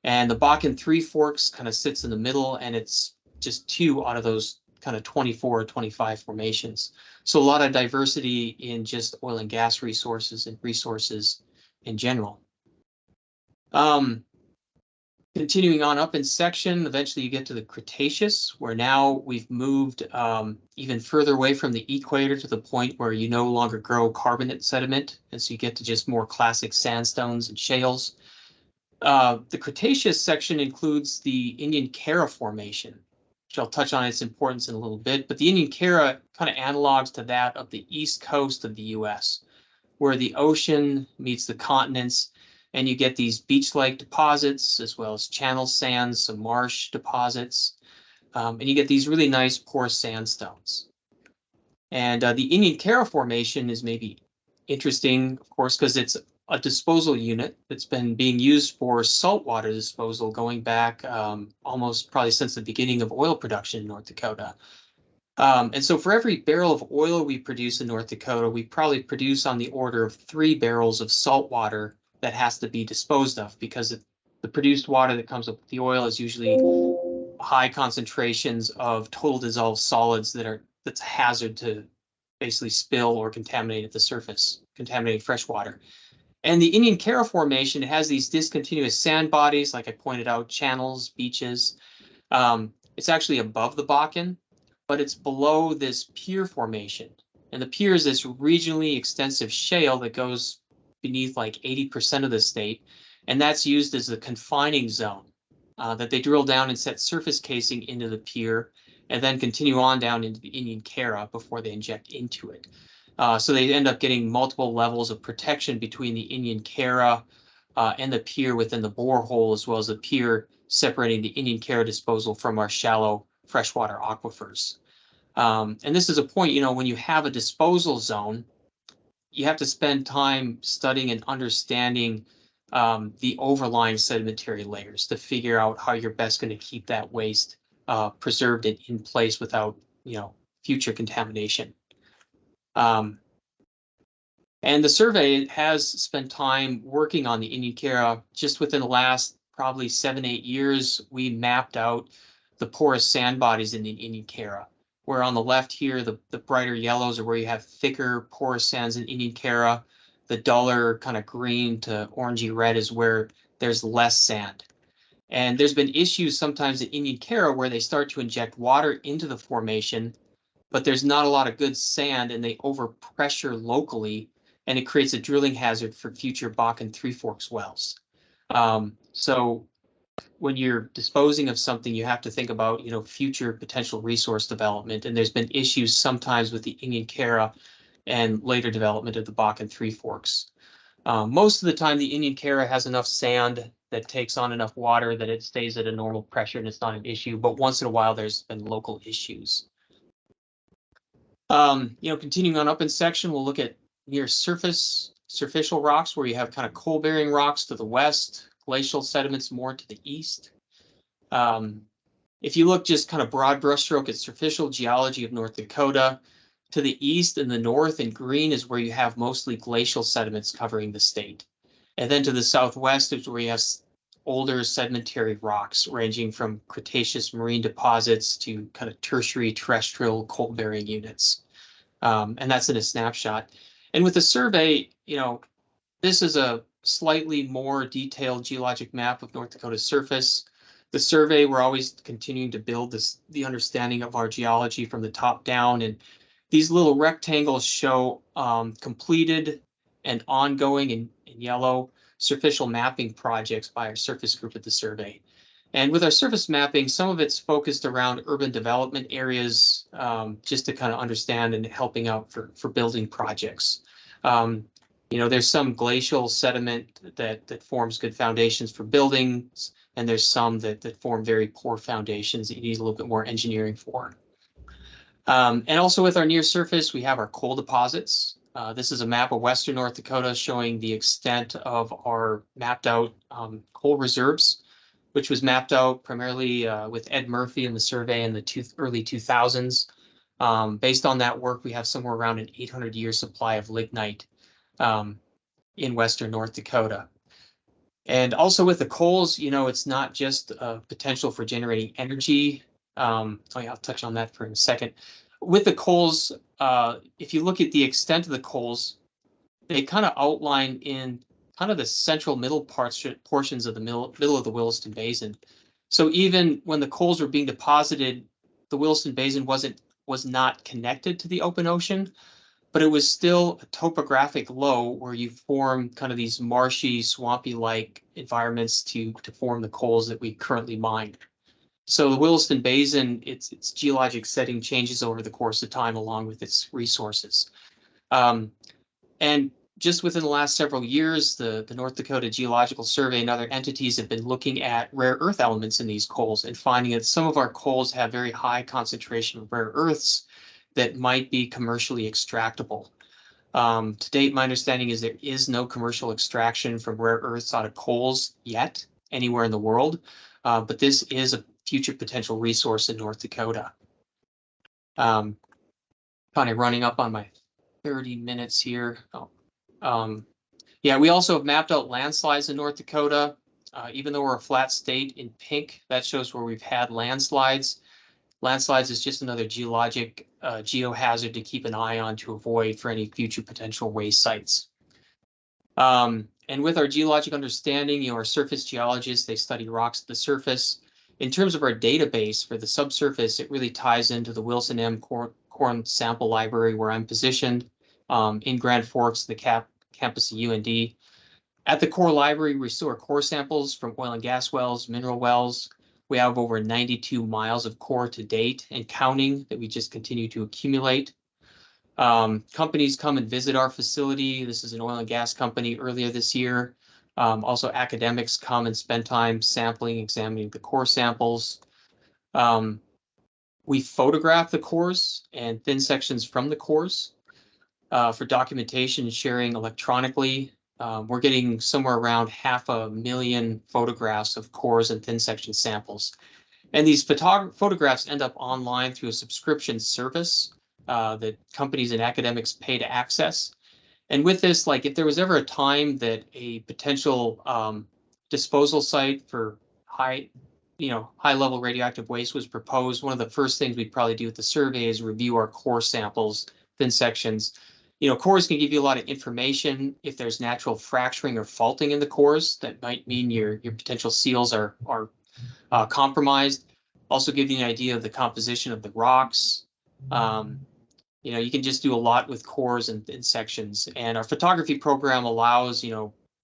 And the Bakken Three Forks kind of sits in the middle, and it's just 2 out of those kind of 24 or 25 formations. So a lot of diversity in just oil and gas resources and resources in general. Continuing on up in section, eventually you get to the Cretaceous, where now we've moved even further away from the equator to the point where you no longer grow carbonate sediment, and so you get to just more classic sandstones and shales. The Cretaceous section includes the Indian Kara Formation, which I'll touch on its importance in a little bit, but the Indian Kara kind of analogs to that of the east coast of the US, where the ocean meets the continents, and you get these beach-like deposits, as well as channel sands, some marsh deposits, and you get these really nice porous sandstones. And the Indian Kara Formation is maybe interesting, of course, because it's a disposal unit that's been being used for saltwater disposal going back almost probably since the beginning of oil production in North Dakota. And so for every barrel of oil we produce in North Dakota, we probably produce on the order of 3 barrels of salt water that has to be disposed of, because the produced water that comes up with the oil is usually high concentrations of total dissolved solids that's a hazard to basically spill or contaminate at the surface, contaminating fresh water. And the Indian Kara Formation has these discontinuous sand bodies, like I pointed out, channels, beaches. It's actually above the Bakken, but it's below this pier formation. And the pier is this regionally extensive shale that goes beneath like 80% of the state. And that's used as the confining zone that they drill down and set surface casing into the pier, and then continue on down into the Indian Kara before they inject into it. So they end up getting multiple levels of protection between the Indian Kara and the pier within the borehole, as well as the pier separating the Indian Kara disposal from our shallow freshwater aquifers. And this is a point, when you have a disposal zone, you have to spend time studying and understanding the overlying sedimentary layers to figure out how you're best going to keep that waste preserved and in place without, future contamination. And the survey has spent time working on the Indian Kara. Just within the last probably 7-8 years, we mapped out the porous sand bodies in the Indian Kara, where on the left here, the brighter yellows are where you have thicker porous sands in Indian Kara. The duller kind of green to orangey red is where there's less sand. And there's been issues sometimes in Indian Kara where they start to inject water into the formation, but there's not a lot of good sand and they overpressure locally, and it creates a drilling hazard for future Bakken Three Forks wells. So when you're disposing of something, you have to think about, future potential resource development. And there's been issues sometimes with the Indian Kara and later development of the Bakken Three Forks. Most of the time, the Indian Kara has enough sand that takes on enough water that it stays at a normal pressure and it's not an issue. But once in a while, there's been local issues. Continuing on up in section, we'll look at near surface surficial rocks, where you have kind of coal-bearing rocks to the west, glacial sediments more to the east. If you look just kind of broad brushstroke at surficial geology of North Dakota, to the east and the north in green is where you have mostly glacial sediments covering the state. And then to the southwest is where you have older sedimentary rocks ranging from Cretaceous marine deposits to kind of tertiary terrestrial coal-bearing units. And that's in a snapshot. And with the survey, this is a slightly more detailed geologic map of North Dakota's surface. The survey, we're always continuing to build the understanding of our geology from the top down. And these little rectangles show completed and ongoing in yellow surficial mapping projects by our surface group at the survey. And with our surface mapping, some of it's focused around urban development areas, just to kind of understand and helping out for building projects. There's some glacial sediment that forms good foundations for buildings, and there's some that form very poor foundations that you need a little bit more engineering for. And also with our near surface, we have our coal deposits. This is a map of Western North Dakota showing the extent of our mapped out coal reserves, which was mapped out primarily with Ed Murphy in the survey in the early 2000s. Based on that work, we have somewhere around an 800-year supply of lignite in Western North Dakota. And also with the coals, it's not just a potential for generating energy. Oh yeah, I'll touch on that for a second. With the coals, if you look at the extent of the coals, they kind of outline in kind of the central middle portions of the middle of the Williston Basin. So even when the coals were being deposited, the Williston Basin was not connected to the open ocean, but it was still a topographic low where you form kind of these marshy, swampy-like environments to form the coals that we currently mine. So the Williston Basin, its geologic setting changes over the course of time along with its resources. And just within the last several years, the North Dakota Geological Survey and other entities have been looking at rare earth elements in these coals and finding that some of our coals have very high concentration of rare earths that might be commercially extractable. To date, my understanding is there is no commercial extraction from rare earths out of coals yet anywhere in the world, but this is a future potential resource in North Dakota. Kind of running up on my 30 minutes here. Yeah, we also have mapped out landslides in North Dakota. Even though we're a flat state, in pink, that shows where we've had landslides. Landslides is just another geologic geohazard to keep an eye on to avoid for any future potential waste sites. And with our geologic understanding, our surface geologists, they study rocks at the surface. In terms of our database for the subsurface, it really ties into the Wilson M. Corn Sample Library where I'm positioned in Grand Forks, the campus of UND. At the core library, we store core samples from oil and gas wells, mineral wells. We have over 92 miles of core to date and counting that we just continue to accumulate. Companies come and visit our facility. This is an oil and gas company earlier this year. Also, academics come and spend time sampling, examining the core samples. We photograph the cores and thin sections from the cores for documentation and sharing electronically. We're getting somewhere around 500,000 photographs of cores and thin section samples. And these photographs end up online through a subscription service that companies and academics pay to access. And with this, like if there was ever a time that a potential disposal site for high level radioactive waste was proposed, one of the first things we'd probably do with the survey is review our core samples, thin sections. Cores can give you a lot of information. If there's natural fracturing or faulting in the cores, that might mean your potential seals are compromised. Also give you an idea of the composition of the rocks. You can just do a lot with cores and thin sections. And our photography program allows,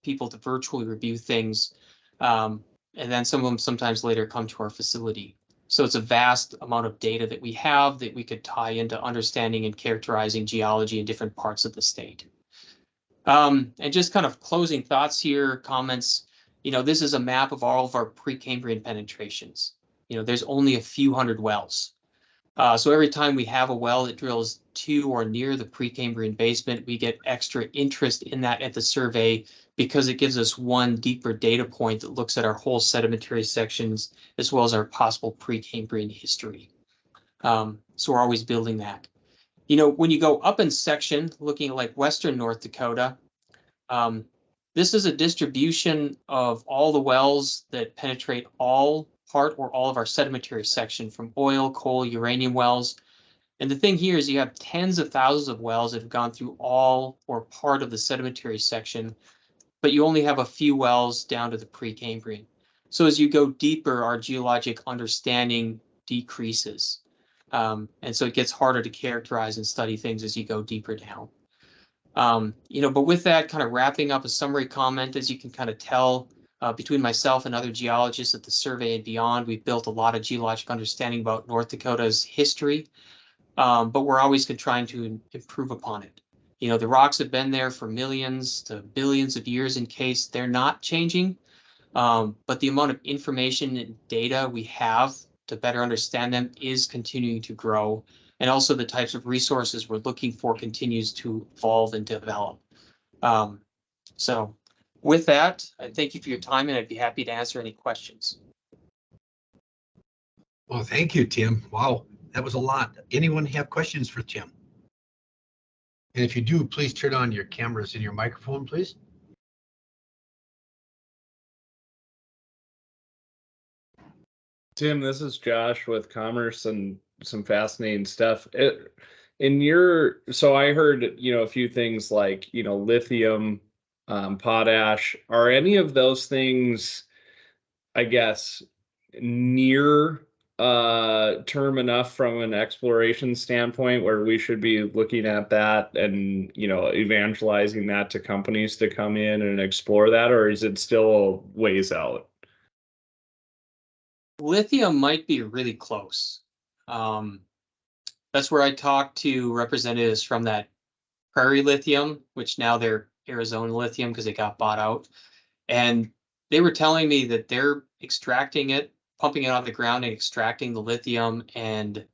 people to virtually review things. And then some of them sometimes later come to our facility. So it's a vast amount of data that we have that we could tie into understanding and characterizing geology in different parts of the state. And just kind of closing thoughts here, comments, this is a map of all of our Precambrian penetrations. There's only a few hundred wells. So every time we have a well that drills to or near the Precambrian basement, we get extra interest in that at the survey because it gives us one deeper data point that looks at our whole sedimentary sections as well as our possible Precambrian history. So we're always building that. When you go up in section, looking at like Western North Dakota, this is a distribution of all the wells that penetrate all part or all of our sedimentary section from oil, coal, uranium wells. And the thing here is you have tens of thousands of wells that have gone through all or part of the sedimentary section, but you only have a few wells down to the Precambrian. So as you go deeper, our geologic understanding decreases. And so it gets harder to characterize and study things as you go deeper down. But with that, kind of wrapping up a summary comment, as you can kind of tell, between myself and other geologists at the survey and beyond, we've built a lot of geologic understanding about North Dakota's history, but we're always trying to improve upon it. The rocks have been there for millions to billions of years in case they're not changing, but the amount of information and data we have to better understand them is continuing to grow. And also the types of resources we're looking for continues to evolve and develop. So with that, I thank you for your time and I'd be happy to answer any questions. Well, thank you, Tim. Wow, that was a lot. Anyone have questions for Tim? And if you do, please turn on your cameras and your microphone, please. Tim, this is Josh with Commerce and some fascinating stuff. So I heard, a few things like, lithium, potash. Are any of those things, I guess, near term enough from an exploration standpoint where we should be looking at that and, evangelizing that to companies to come in and explore that, or is it still ways out? Lithium might be really close. That's where I talked to representatives from that Prairie Lithium, which now they're Arizona Lithium because it got bought out. And they were telling me that they're extracting it, pumping it out of the ground and extracting the lithium and,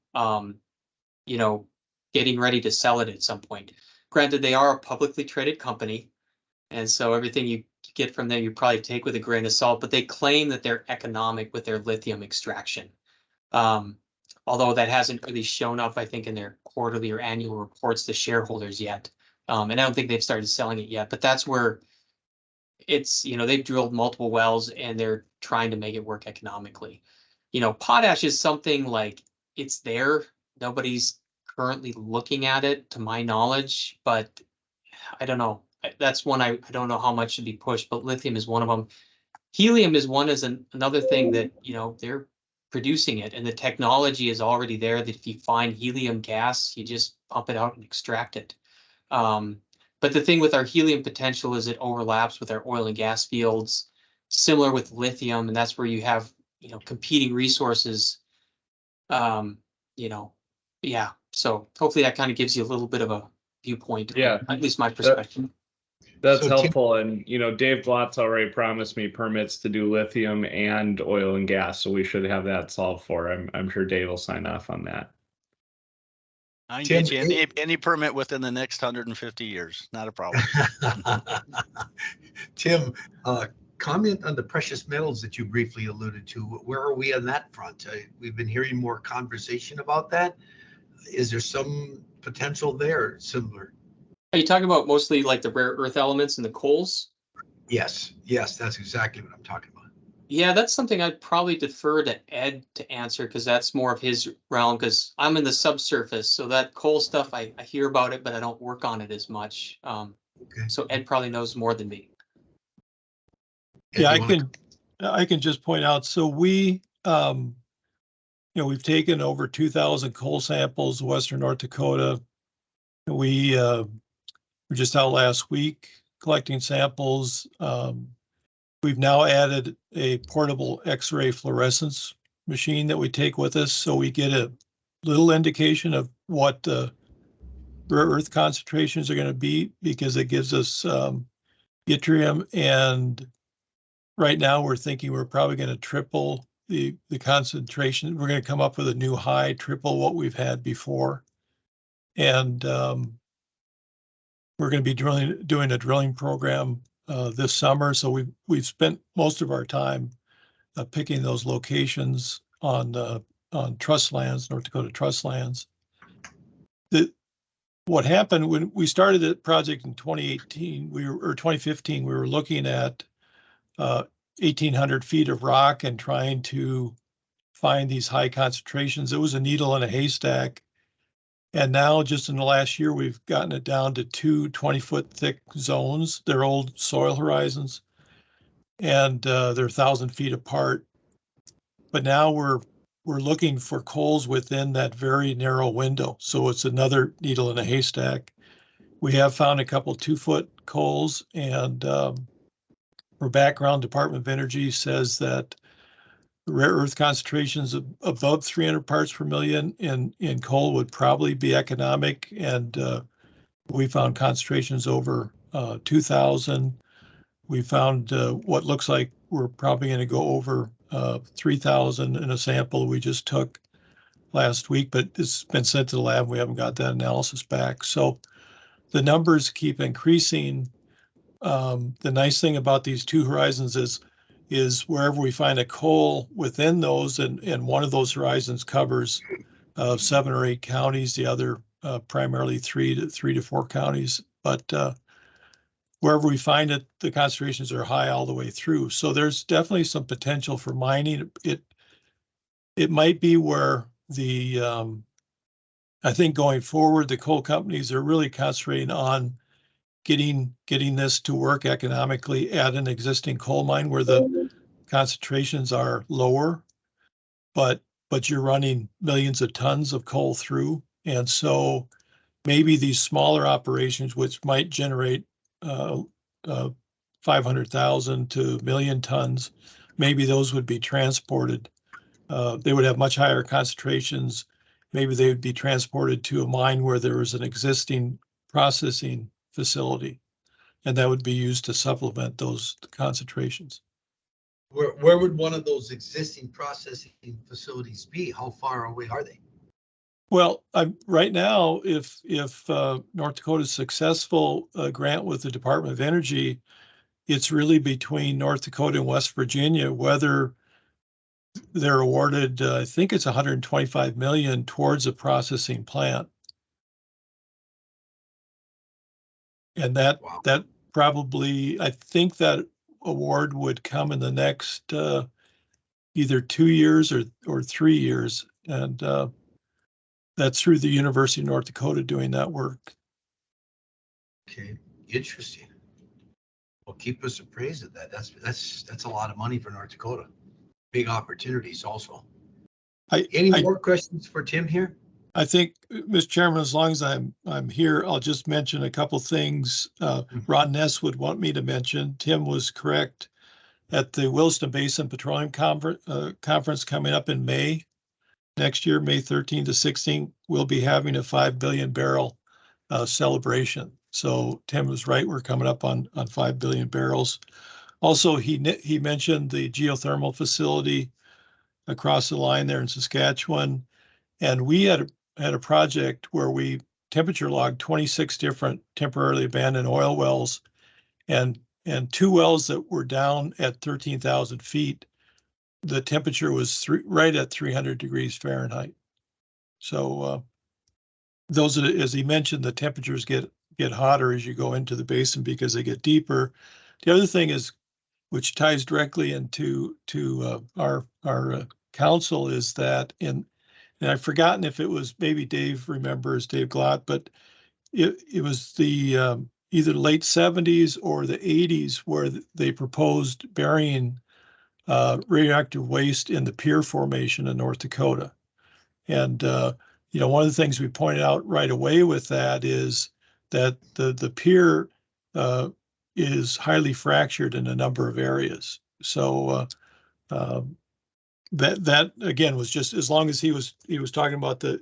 getting ready to sell it at some point. Granted, they are a publicly traded company. And so everything you get from them, you probably take with a grain of salt, but they claim that they're economic with their lithium extraction. Although that hasn't really shown up, I think, in their quarterly or annual reports to shareholders yet. And I don't think they've started selling it yet, but that's where it's, they've drilled multiple wells and they're trying to make it work economically. Potash is something like it's there. Nobody's currently looking at it to my knowledge, but I don't know. That's one I don't know how much should be pushed, but lithium is one of them. Helium is another thing that, they're producing it and the technology is already there that if you find helium gas, you just pump it out and extract it. But the thing with our helium potential is it overlaps with our oil and gas fields, similar with lithium, and that's where you have, competing resources. Yeah. So hopefully that kind of gives you a little bit of a viewpoint. Yeah. At least my perspective. That's So, helpful. And, Dave Blatt's already promised me permits to do lithium and oil and gas. So we should have that solved for. I'm sure Dave will sign off on that. I can Tim, get you any permit within the next 150 years. Not a problem. Tim, comment on the precious metals that you briefly alluded to. Where are we on that front? We've been hearing more conversation about that. Is there some potential there similar? Are you talking about mostly like the rare earth elements and the coals? Yes, that's exactly what I'm talking about. Yeah, that's something I'd probably defer to Ed to answer because that's more of his realm because I'm in the subsurface. So that coal stuff, I hear about it, but I don't work on it as much. Okay. So Ed probably knows more than me. Yeah, I can just point out, so we, we've taken over 2,000 coal samples, Western North Dakota. We were just out last week collecting samples. We've now added a portable X-ray fluorescence machine that we take with us, so we get a little indication of what the rare earth concentrations are going to be, because it gives us yttrium, and right now we're thinking we're probably going to triple the concentration. We're going to come up with a new high, triple what we've had before, and we're going to be doing a drilling program this summer. So we've spent most of our time picking those locations on trust lands, North Dakota trust lands. What happened when we started the project in 2018, 2015, we were looking at 1,800 feet of rock and trying to find these high concentrations. It was a needle in a haystack. And now just in the last year, we've gotten it down to 2 20-foot thick zones. They're old soil horizons, and they're 1,000 feet apart. But now we're looking for coals within that very narrow window. So it's another needle in a haystack. We have found a couple 2-foot coals, and our background Department of Energy says that rare earth concentrations above 300 parts per million in coal would probably be economic, and we found concentrations over 2,000. We found what looks like we're probably going to go over 3,000 in a sample we just took last week, but it's been sent to the lab. We haven't got that analysis back. So the numbers keep increasing. The nice thing about these two horizons is wherever we find a coal within those, and one of those horizons covers 7 or 8 counties, the other primarily 3 to 4 counties. But wherever we find it, the concentrations are high all the way through. So there's definitely some potential for mining. it might be where the, I think going forward, the coal companies are really concentrating on getting this to work economically at an existing coal mine where the concentrations are lower, but you're running millions of tons of coal through. And so maybe these smaller operations, which might generate 500,000 to 1 million tons, maybe those would be transported. They would have much higher concentrations. Maybe they would be transported to a mine where there was an existing processing facility, and that would be used to supplement those concentrations. Where would one of those existing processing facilities be? How far away are they? Well, right now, if North Dakota is successful grant with the Department of Energy, it's really between North Dakota and West Virginia, whether they're awarded, I think it's 125 million towards a processing plant. And that probably, I think that award would come in the next either 2 years or 3 years. And that's through the University of North Dakota doing that work. Okay, interesting. Well, keep us appraised of that. That's a lot of money for North Dakota. Big opportunities also. Any more questions for Tim here? I think, Mr. Chairman, as long as I'm here, I'll just mention a couple things Ron Ness would want me to mention. Tim was correct. At the Williston Basin Petroleum Conference coming up in May next year, May 13 to 16, we'll be having a 5 billion barrel celebration. So Tim was right. We're coming up on 5 billion barrels. Also, he mentioned the geothermal facility across the line there in Saskatchewan. And we had a project where we temperature logged 26 different temporarily abandoned oil wells, and 2 wells that were down at 13,000 feet. The temperature was right at 300 degrees Fahrenheit. So those are, as he mentioned, the temperatures get hotter as you go into the basin because they get deeper. The other thing is, which ties directly into our council, is that and I've forgotten if it was, maybe Dave remembers, Dave Glott, but it was the either late 70s or the 80s where they proposed burying radioactive waste in the Pier Formation in North Dakota. And one of the things we pointed out right away with that is that the pier is highly fractured in a number of areas. So that again was just, as long as he was talking about the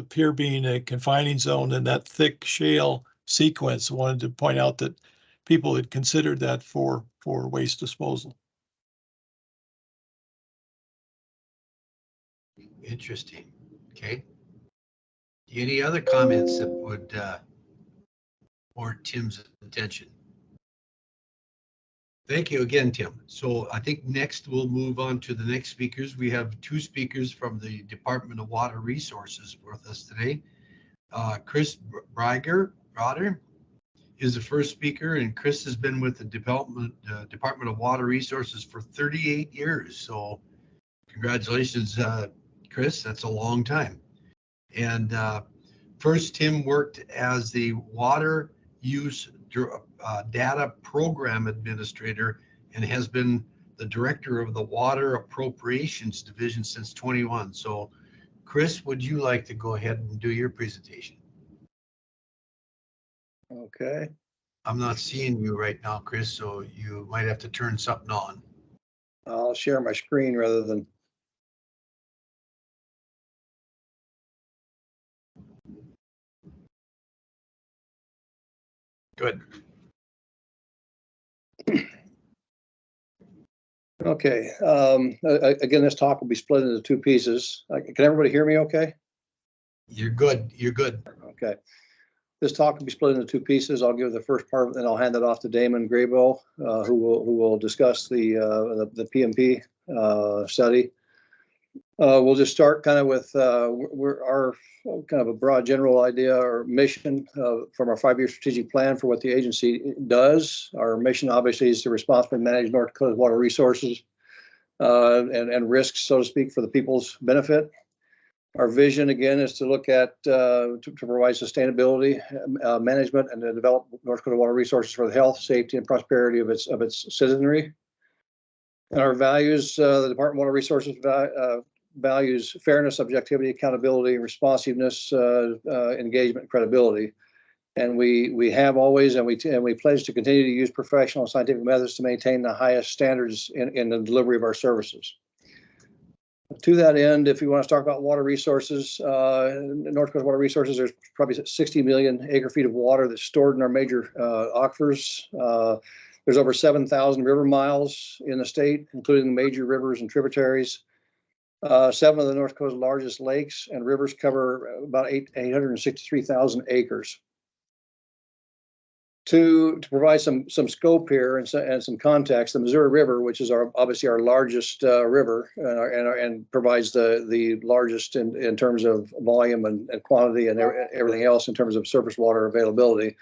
pier being a confining zone and that thick shale sequence, I wanted to point out that people had considered that for waste disposal. Interesting. Okay. Any other comments that would warrant Tim's attention? Thank you again, Tim. So I think next we'll move on to the next speakers. We have 2 speakers from the Department of Water Resources with us today. Chris Braiger is the first speaker, and Chris has been with the Department of Water Resources for 38 years. So congratulations, Chris. That's a long time. And first, Tim worked as the Water Use Data Program Administrator and has been the Director of the Water Appropriations Division since 21. So, Chris, would you like to go ahead and do your presentation? Okay. I'm not seeing you right now, Chris, so you might have to turn something on. I'll share my screen rather than. Good. Okay. Again, this talk will be split into 2 pieces. Can everybody hear me okay? You're good. You're good. Okay. This talk will be split into 2 pieces. I'll give the first part, and then I'll hand it off to Damon Graybill, who will discuss the PMP study. We'll just start kind of with our kind of a broad general idea or mission from our 5-year strategic plan for what the agency does. Our mission obviously is to responsibly manage North Dakota's water resources and risks, so to speak, for the people's benefit. Our vision, again, is to look at to provide sustainability management and to develop North Dakota water resources for the health, safety, and prosperity of its citizenry. And our values, the Department of Water Resources values fairness, objectivity, accountability, responsiveness, engagement, and credibility. And we have always, and we pledge to continue to use professional and scientific methods to maintain the highest standards in the delivery of our services. To that end, if you want to talk about water resources, North Dakota water resources, there's probably 60 million acre feet of water that's stored in our major aquifers. There's over 7,000 river miles in the state, including major rivers and tributaries. 7 of the North Dakota's largest lakes and rivers cover about 863,000 acres. To provide some scope here and some context, the Missouri River, which is obviously our largest river and provides the largest in terms of volume and quantity and everything else in terms of surface water availability.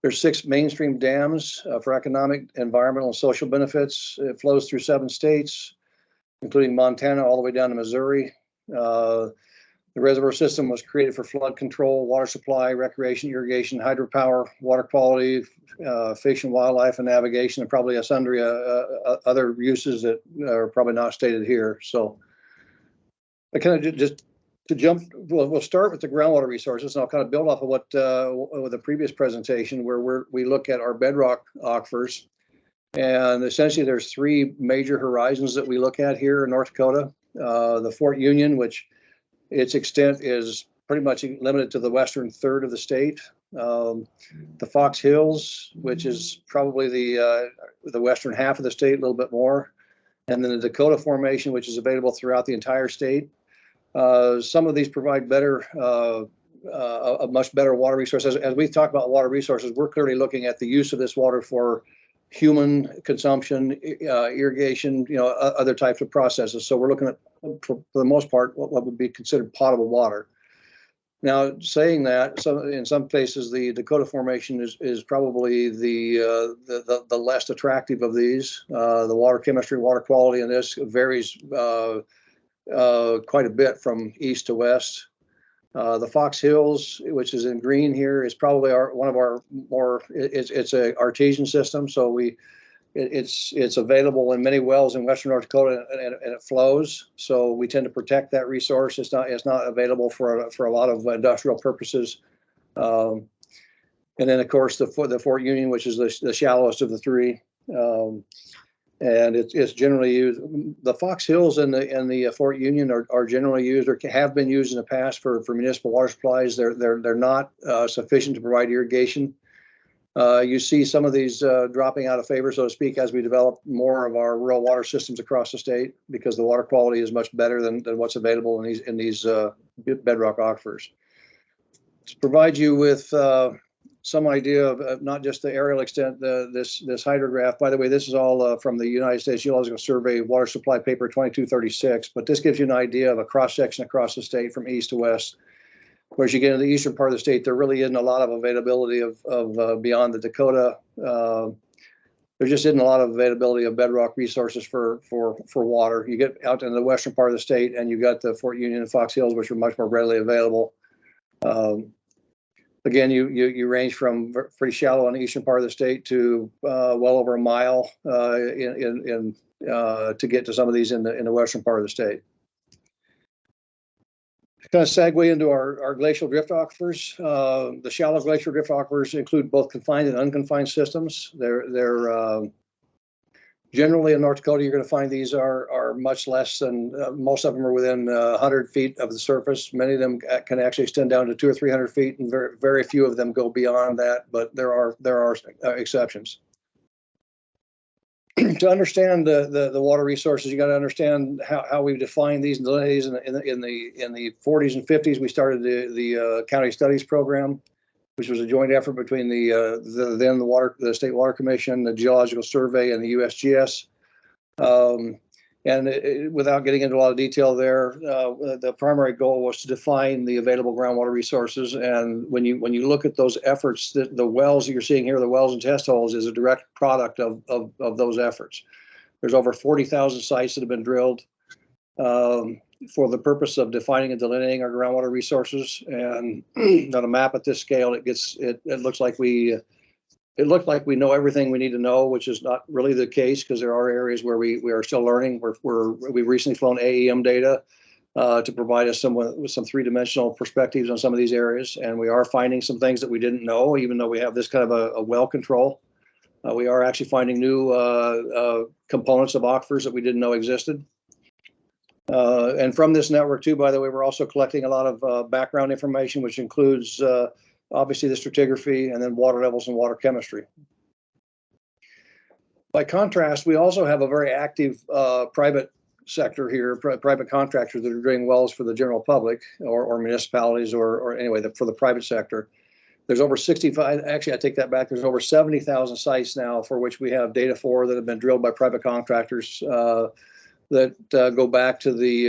There's 6 mainstream dams for economic, environmental, and social benefits. It flows through 7 states, including Montana all the way down to Missouri. The reservoir system was created for flood control, water supply, recreation, irrigation, hydropower, water quality, fish and wildlife, and navigation, and probably a sundry other uses that are probably not stated here. So I kind of just to jump, we'll start with the groundwater resources, and I'll kind of build off of what with the previous presentation, where we look at our bedrock aquifers. And essentially, there's 3 major horizons that we look at here in North Dakota. The Fort Union, which its extent is pretty much limited to the western third of the state. The Fox Hills, which is probably the western half of the state, a little bit more. And then the Dakota Formation, which is available throughout the entire state. Some of these provide better, a much better water resource. As we talk about water resources, we're clearly looking at the use of this water for human consumption, irrigation, other types of processes. So we're looking at, for the most part, what would be considered potable water. Now, saying that, in some places, the Dakota Formation is probably the less attractive of these. The water chemistry, water quality in this varies quite a bit from east to west. The Fox Hills, which is in green here, is probably one of our more. It's an artesian system, so it's available in many wells in western North Dakota, and it flows. So we tend to protect that resource. It's not available for a lot of industrial purposes. And then of course the Fort Union, which is the shallowest of the 3. And it's generally used. The Fox Hills and the Fort Union are generally used or have been used in the past for municipal water supplies. They're not sufficient to provide irrigation. You see some of these dropping out of favor, so to speak, as we develop more of our rural water systems across the state, because the water quality is much better than what's available in these bedrock aquifers. To provide you with some idea of not just the aerial extent, this hydrograph. By the way, this is all from the United States Geological Survey Water Supply Paper 2236, but this gives you an idea of a cross-section across the state from east to west. Whereas you get in the eastern part of the state, there really isn't a lot of availability of beyond the Dakota. There just isn't a lot of availability of bedrock resources for water. You get out in the western part of the state, and you've got the Fort Union and Fox Hills, which are much more readily available. Again, you range from pretty shallow in the eastern part of the state to well over a mile to get to some of these in the western part of the state. Kind of segue into our glacial drift aquifers. The shallow glacial drift aquifers include both confined and unconfined systems. They're generally in North Dakota, you're going to find these are much less than, most of them are within 100 feet of the surface. Many of them can actually extend down to 200 or 300 feet, and very, very few of them go beyond that, but there are exceptions. To understand the water resources, you got to understand how we define these and delineate these. In the 40s and 50s, we started the county studies program, which was a joint effort between the State Water Commission, the Geological Survey, and the USGS. And And without getting into a lot of detail there, the primary goal was to define the available groundwater resources. And when you look at those efforts, the wells that you're seeing here, the wells and test holes, is a direct product of those efforts. There's over 40,000 sites that have been drilled for the purpose of defining and delineating our groundwater resources. And on a map at this scale, it looks like we know everything we need to know, which is not really the case, because there are areas where we are still learning. We've recently flown AEM data to provide us with some three-dimensional perspectives on some of these areas, and we are finding some things that we didn't know, even though we have this kind of a well control. We are actually finding new components of aquifers that we didn't know existed. And from this network too, by the way, we're also collecting a lot of background information, which includes obviously the stratigraphy and then water levels and water chemistry. By contrast, we also have a very active private sector here, private contractors that are drilling wells for the general public or municipalities or anyway, for the private sector. There's over 65, actually I take that back, there's over 70,000 sites now for which we have data for that have been drilled by private contractors that go back to the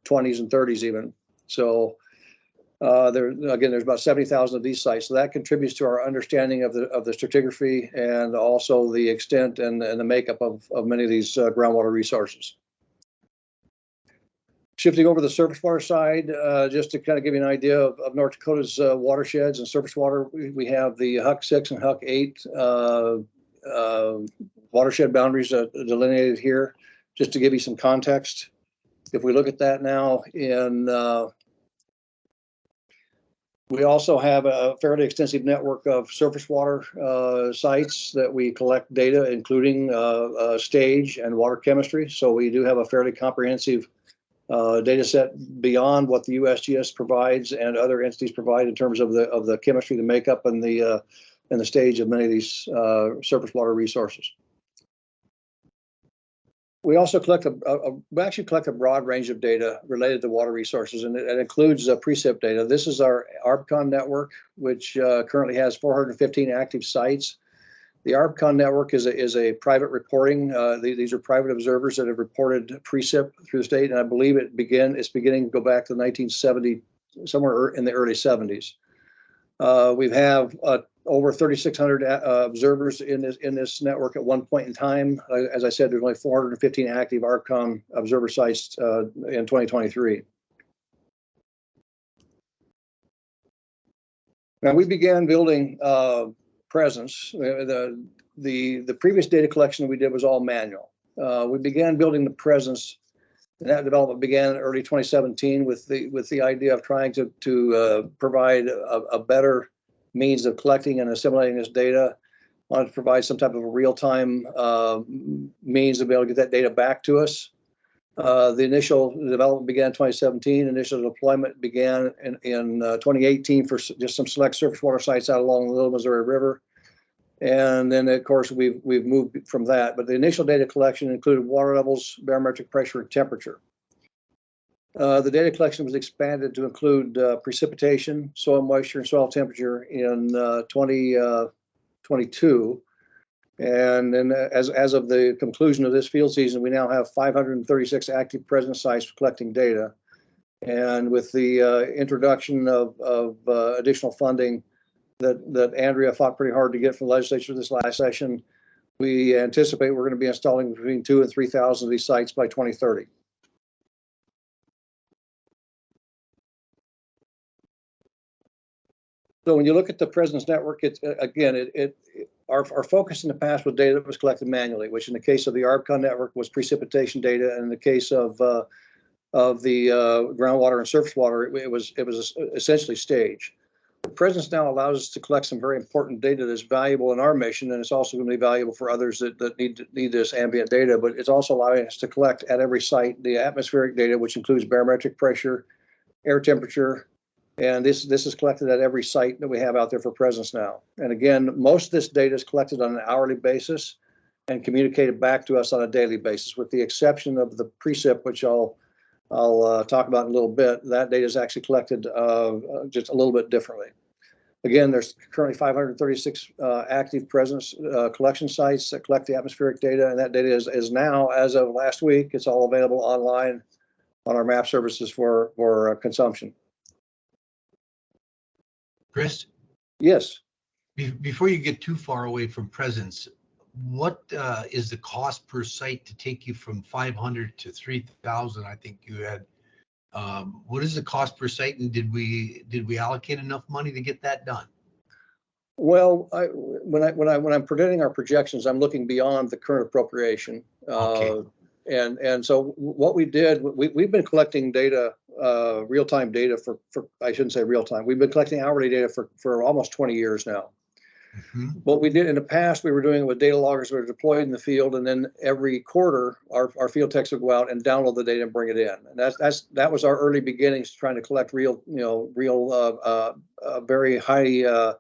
20s and 30s even. So there's about 70,000 of these sites. So that contributes to our understanding of the stratigraphy and also the extent and the makeup of many of these groundwater resources. Shifting over to the surface water side, just to kind of give you an idea of North Dakota's watersheds and surface water, we have the Huck 6 and Huck 8 watershed boundaries delineated here. Just to give you some context, if we look at that now, we also have a fairly extensive network of surface water sites that we collect data, including stage and water chemistry. So we do have a fairly comprehensive data set beyond what the USGS provides and other entities provide in terms of the chemistry, the makeup, and the stage of many of these surface water resources. We also collect a broad range of data related to water resources, and it includes precip data. This is our ARBCON network, which currently has 415 active sites. The ARBCON network is a private reporting. These are private observers that have reported precip through the state, and I believe it's beginning to go back to 1970, somewhere in the early 70s. We have over 3,600 observers in this network at one point in time. As I said, there's only 415 active ARBCON observer sites in 2023. Now we began building presence. The previous data collection we did was all manual. We began building the presence, and that development began in early 2017 with the idea of trying to provide a better means of collecting and assimilating this data. Wanted to provide some type of a real-time means to be able to get that data back to us. The initial development began in 2017. Initial deployment began in 2018 for just some select surface water sites out along the Little Missouri River. And then, of course, we've moved from that. But the initial data collection included water levels, barometric pressure, and temperature. The data collection was expanded to include precipitation, soil moisture, and soil temperature in 2022. And then as of the conclusion of this field season, we now have 536 active presence sites collecting data. And with the introduction of additional funding that Andrea fought pretty hard to get from the legislature this last session, we anticipate we're going to be installing between 2,000 and 3,000 of these sites by 2030. So when you look at the presence network, our focus in the past was data that was collected manually, which in the case of the ARBCON network was precipitation data, and in the case of the groundwater and surface water, it was essentially staged. The presence now allows us to collect some very important data that's valuable in our mission, and it's also going to be valuable for others that need this ambient data. But it's also allowing us to collect at every site the atmospheric data, which includes barometric pressure, air temperature. And this is collected at every site that we have out there for presence now. And again, most of this data is collected on an hourly basis and communicated back to us on a daily basis, with the exception of the precip, which I'll talk about in a little bit. That data is actually collected just a little bit differently. Again, there's currently 536 active presence collection sites that collect the atmospheric data, and that data is now, as of last week, it's all available online on our map services for consumption. Chris, Yes. before you get too far away from presence, what is the cost per site to take you from 500 to 3,000? I think you had. What is the cost per site, and did we allocate enough money to get that done? Well, when I'm presenting our projections, I'm looking beyond the current appropriation. Okay. And so what we did, we've been collecting data, real-time data for I shouldn't say real-time. We've been collecting hourly data for almost 20 years now. Mm-hmm. What we did in the past, we were doing it with data loggers that were deployed in the field, and then every quarter, our field techs would go out and download the data and bring it in. And that was our early beginnings, trying to collect real, very high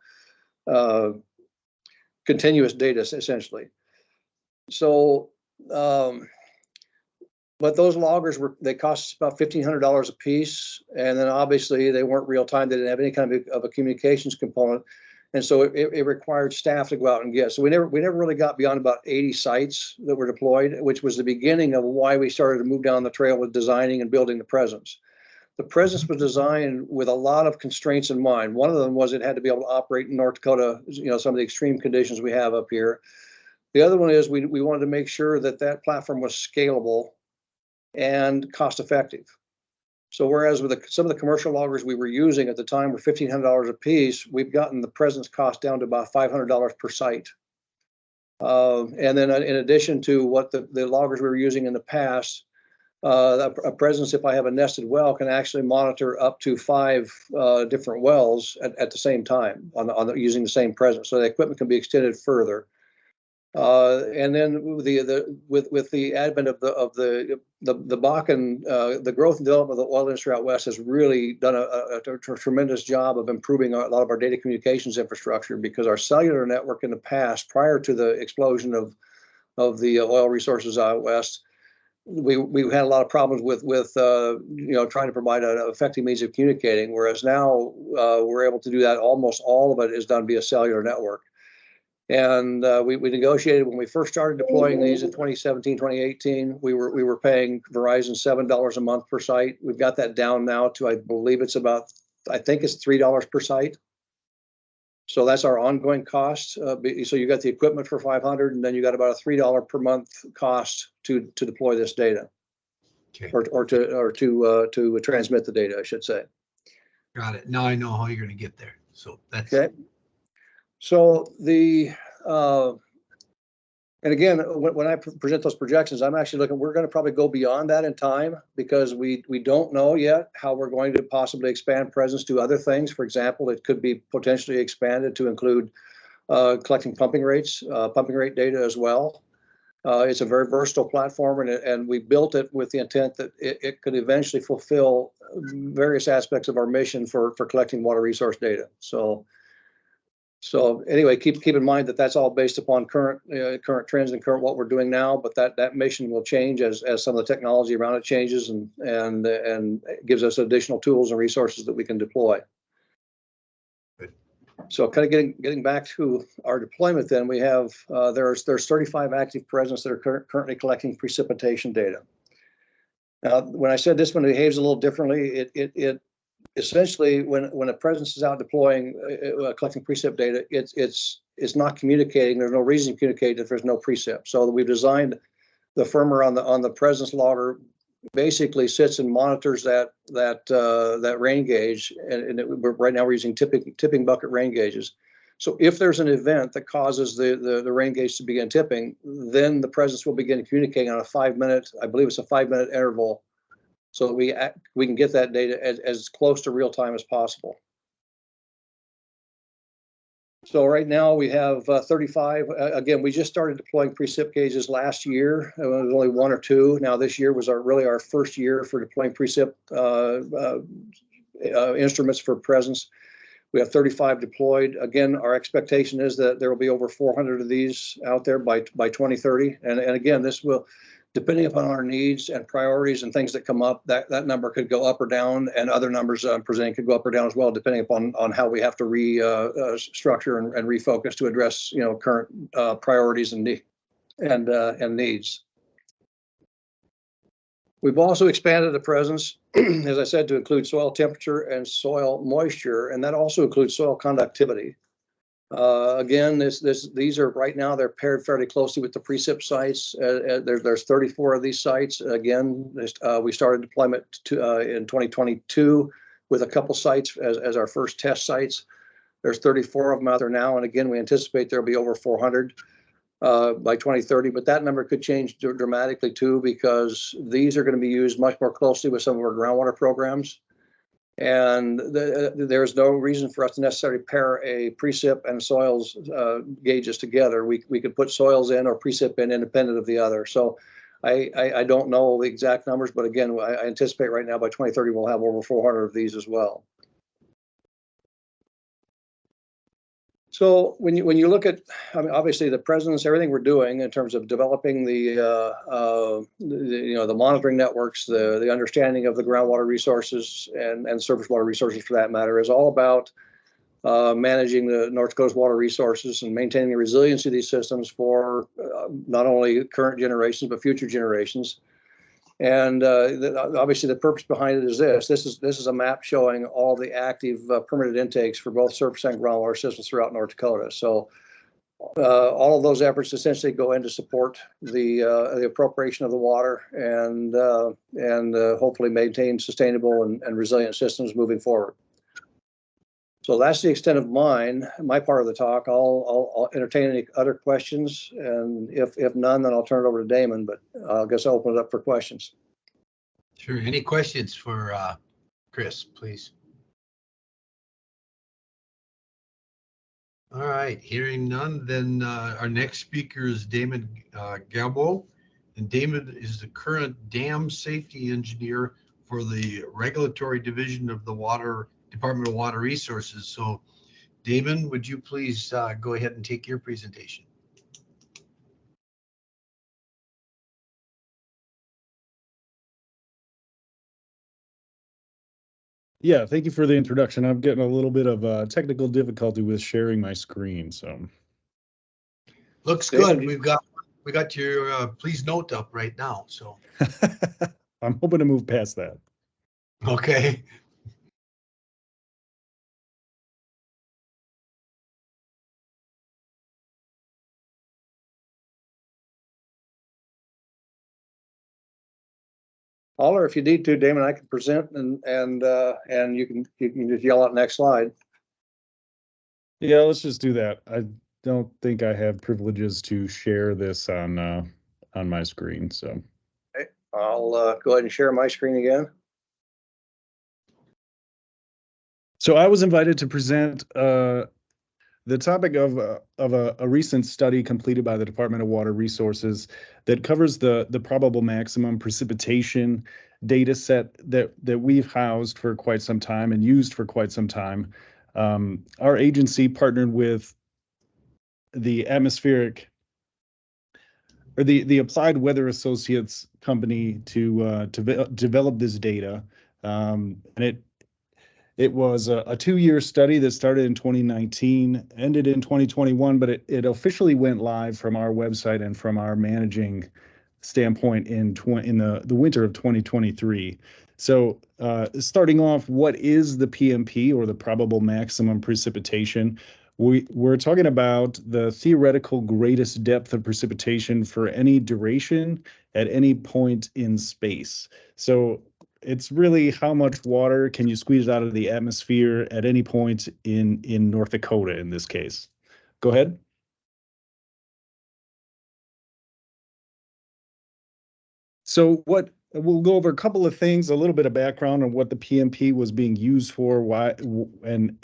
continuous data, essentially. So, but those loggers they cost us about $1,500 a piece, and then obviously they weren't real time. They didn't have any kind of a communications component. And so it required staff to go out and get. So we never really got beyond about 80 sites that were deployed, which was the beginning of why we started to move down the trail with designing and building the presence. The presence was designed with a lot of constraints in mind. One of them was it had to be able to operate in North Dakota, some of the extreme conditions we have up here. The other one is we wanted to make sure that platform was scalable and cost effective. So whereas with some of the commercial loggers we were using at the time were $1,500 a piece, we've gotten the presence cost down to about $500 per site. And then in addition to what the loggers we were using in the past, a presence, if I have a nested well, can actually monitor up to 5 different wells at the same time using the same presence. So the equipment can be extended further. And then with the advent of the Bakken, the growth and development of the oil industry out west has really done a tremendous job of improving a lot of our data communications infrastructure, because our cellular network in the past, prior to the explosion of the oil resources out west, we had a lot of problems with trying to provide an effective means of communicating, whereas now we're able to do that. Almost all of it is done via cellular network. And we negotiated when we first started deploying these in 2017, 2018. We were paying Verizon $7 a month per site. We've got that down now to, I believe it's $3 per site. So that's our ongoing cost. So you got the equipment for $500, and then you got about a $3 per month cost to deploy this data, Okay. or to transmit the data, I should say. Got it. Now I know how you're going to get there. So that's okay. So and again, when I present those projections, I'm actually looking, we're going to probably go beyond that in time, because we don't know yet how we're going to possibly expand presence to other things. For example, it could be potentially expanded to include collecting pumping rate data as well. It's a very versatile platform, and we built it with the intent that it could eventually fulfill various aspects of our mission for collecting water resource data. So anyway, keep in mind that that's all based upon current trends and current what we're doing now, but that mission will change as some of the technology around it changes, and gives us additional tools and resources that we can deploy. Good. So kind of getting back to our deployment, then we have there's 35 active presence that are currently collecting precipitation data. Now, when I said this one behaves a little differently, it essentially, when a presence is out deploying, collecting precip data, it's not communicating. There's no reason to communicate if there's no precip. So we've designed the firmware on the presence logger basically sits and monitors that rain gauge, and right now we're using tipping bucket rain gauges. So if there's an event that causes the rain gauge to begin tipping, then the presence will begin communicating on a 5-minute, I believe it's a 5-minute interval, so that we can get that data as close to real time as possible. So right now we have 35. Again, we just started deploying precip gauges last year. It was only 1 or 2. Now this year was really our first year for deploying precip instruments for presence. We have 35 deployed. Again, our expectation is that there will be over 400 of these out there by 2030. And again, Depending upon our needs and priorities and things that come up, that number could go up or down, and other numbers presenting could go up or down as well, depending upon how we have to restructure and refocus to address current priorities and needs. We've also expanded the presence, as I said, to include soil temperature and soil moisture, and that also includes soil conductivity. Again, these are right now, they're paired fairly closely with the precip sites. There's 34 of these sites. Again, we started deployment in 2022 with a couple sites as our first test sites. There's 34 of them out there now. And again, we anticipate there'll be over 400 by 2030, but that number could change dramatically too, because these are going to be used much more closely with some of our groundwater programs. And there's no reason for us to necessarily pair a precip and soils gauges together. We could put soils in or precip in independent of the other. So I don't know the exact numbers, but again, I anticipate right now by 2030 we'll have over 400 of these as well. So when you look at, I mean, obviously the presence, everything we're doing in terms of developing the monitoring networks, the understanding of the groundwater resources and surface water resources for that matter, is all about managing the North Dakota's water resources and maintaining the resiliency of these systems for not only current generations but future generations. And obviously the purpose behind it is this. This is a map showing all the active permitted intakes for both surface and groundwater systems throughout North Dakota. So all of those efforts essentially go in to support the appropriation of the water and hopefully maintain sustainable and resilient systems moving forward. So that's the extent of my part of the talk. I'll entertain any other questions, and if none, then I'll turn it over to Damon, but I guess I'll open it up for questions. Sure. Any questions for Chris, please? All right, hearing none, then our next speaker is Damon Galbo. And Damon is the current dam safety engineer for the regulatory division of the Department of Water Resources. So Damon, would you please go ahead and take your presentation? Yeah, thank you for the introduction. I'm getting a little bit of technical difficulty with sharing my screen, so. Looks good. We got your please note up right now, so. I'm hoping to move past that. Okay. Holler if you need to, Damon. I can present and you can just yell out next slide. Yeah, let's just do that. I don't think I have privileges to share this on my screen, so. Okay. I'll go ahead and share my screen again. So I was invited to present the topic of a recent study completed by the Department of Water Resources that covers the probable maximum precipitation data set that we've housed for quite some time and used for quite some time. Our agency partnered with the atmospheric or the Applied Weather Associates company to develop this data, and it was a 2-year study that started in 2019, ended in 2021, but it officially went live from our website and from our managing standpoint in the winter of 2023. So starting off, what is the PMP, or the probable maximum precipitation? We're talking about the theoretical greatest depth of precipitation for any duration at any point in space. So it's really how much water can you squeeze out of the atmosphere at any point in North Dakota in this case. Go ahead. So we'll go over a couple of things, a little bit of background on what the PMP was being used for, why, and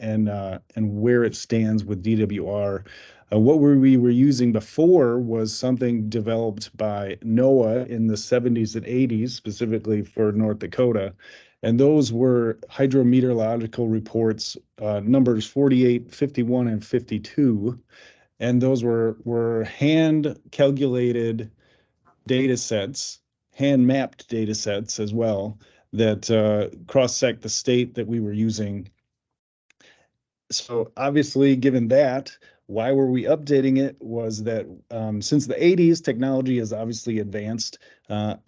where it stands with DWR. What we were using before was something developed by NOAA in the 70s and 80s, specifically for North Dakota. And those were hydrometeorological reports, numbers 48, 51, and 52. And those were hand calculated data sets, hand mapped data sets as well, that cross-sect the state that we were using. So obviously, given that, why were we updating it was that since the 80s, technology has obviously advanced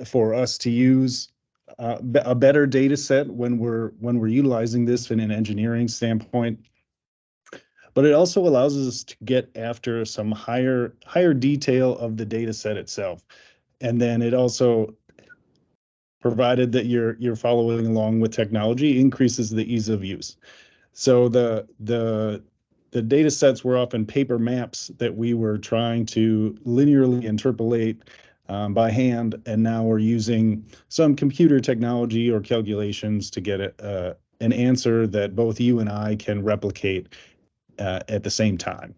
for us to use a better data set when we're utilizing this in an engineering standpoint. But it also allows us to get after some higher detail of the data set itself. And then it also, provided that you're following along with technology, increases the ease of use. So the data sets were often paper maps that we were trying to linearly interpolate by hand, and now we're using some computer technology or calculations to get an answer that both you and I can replicate at the same time.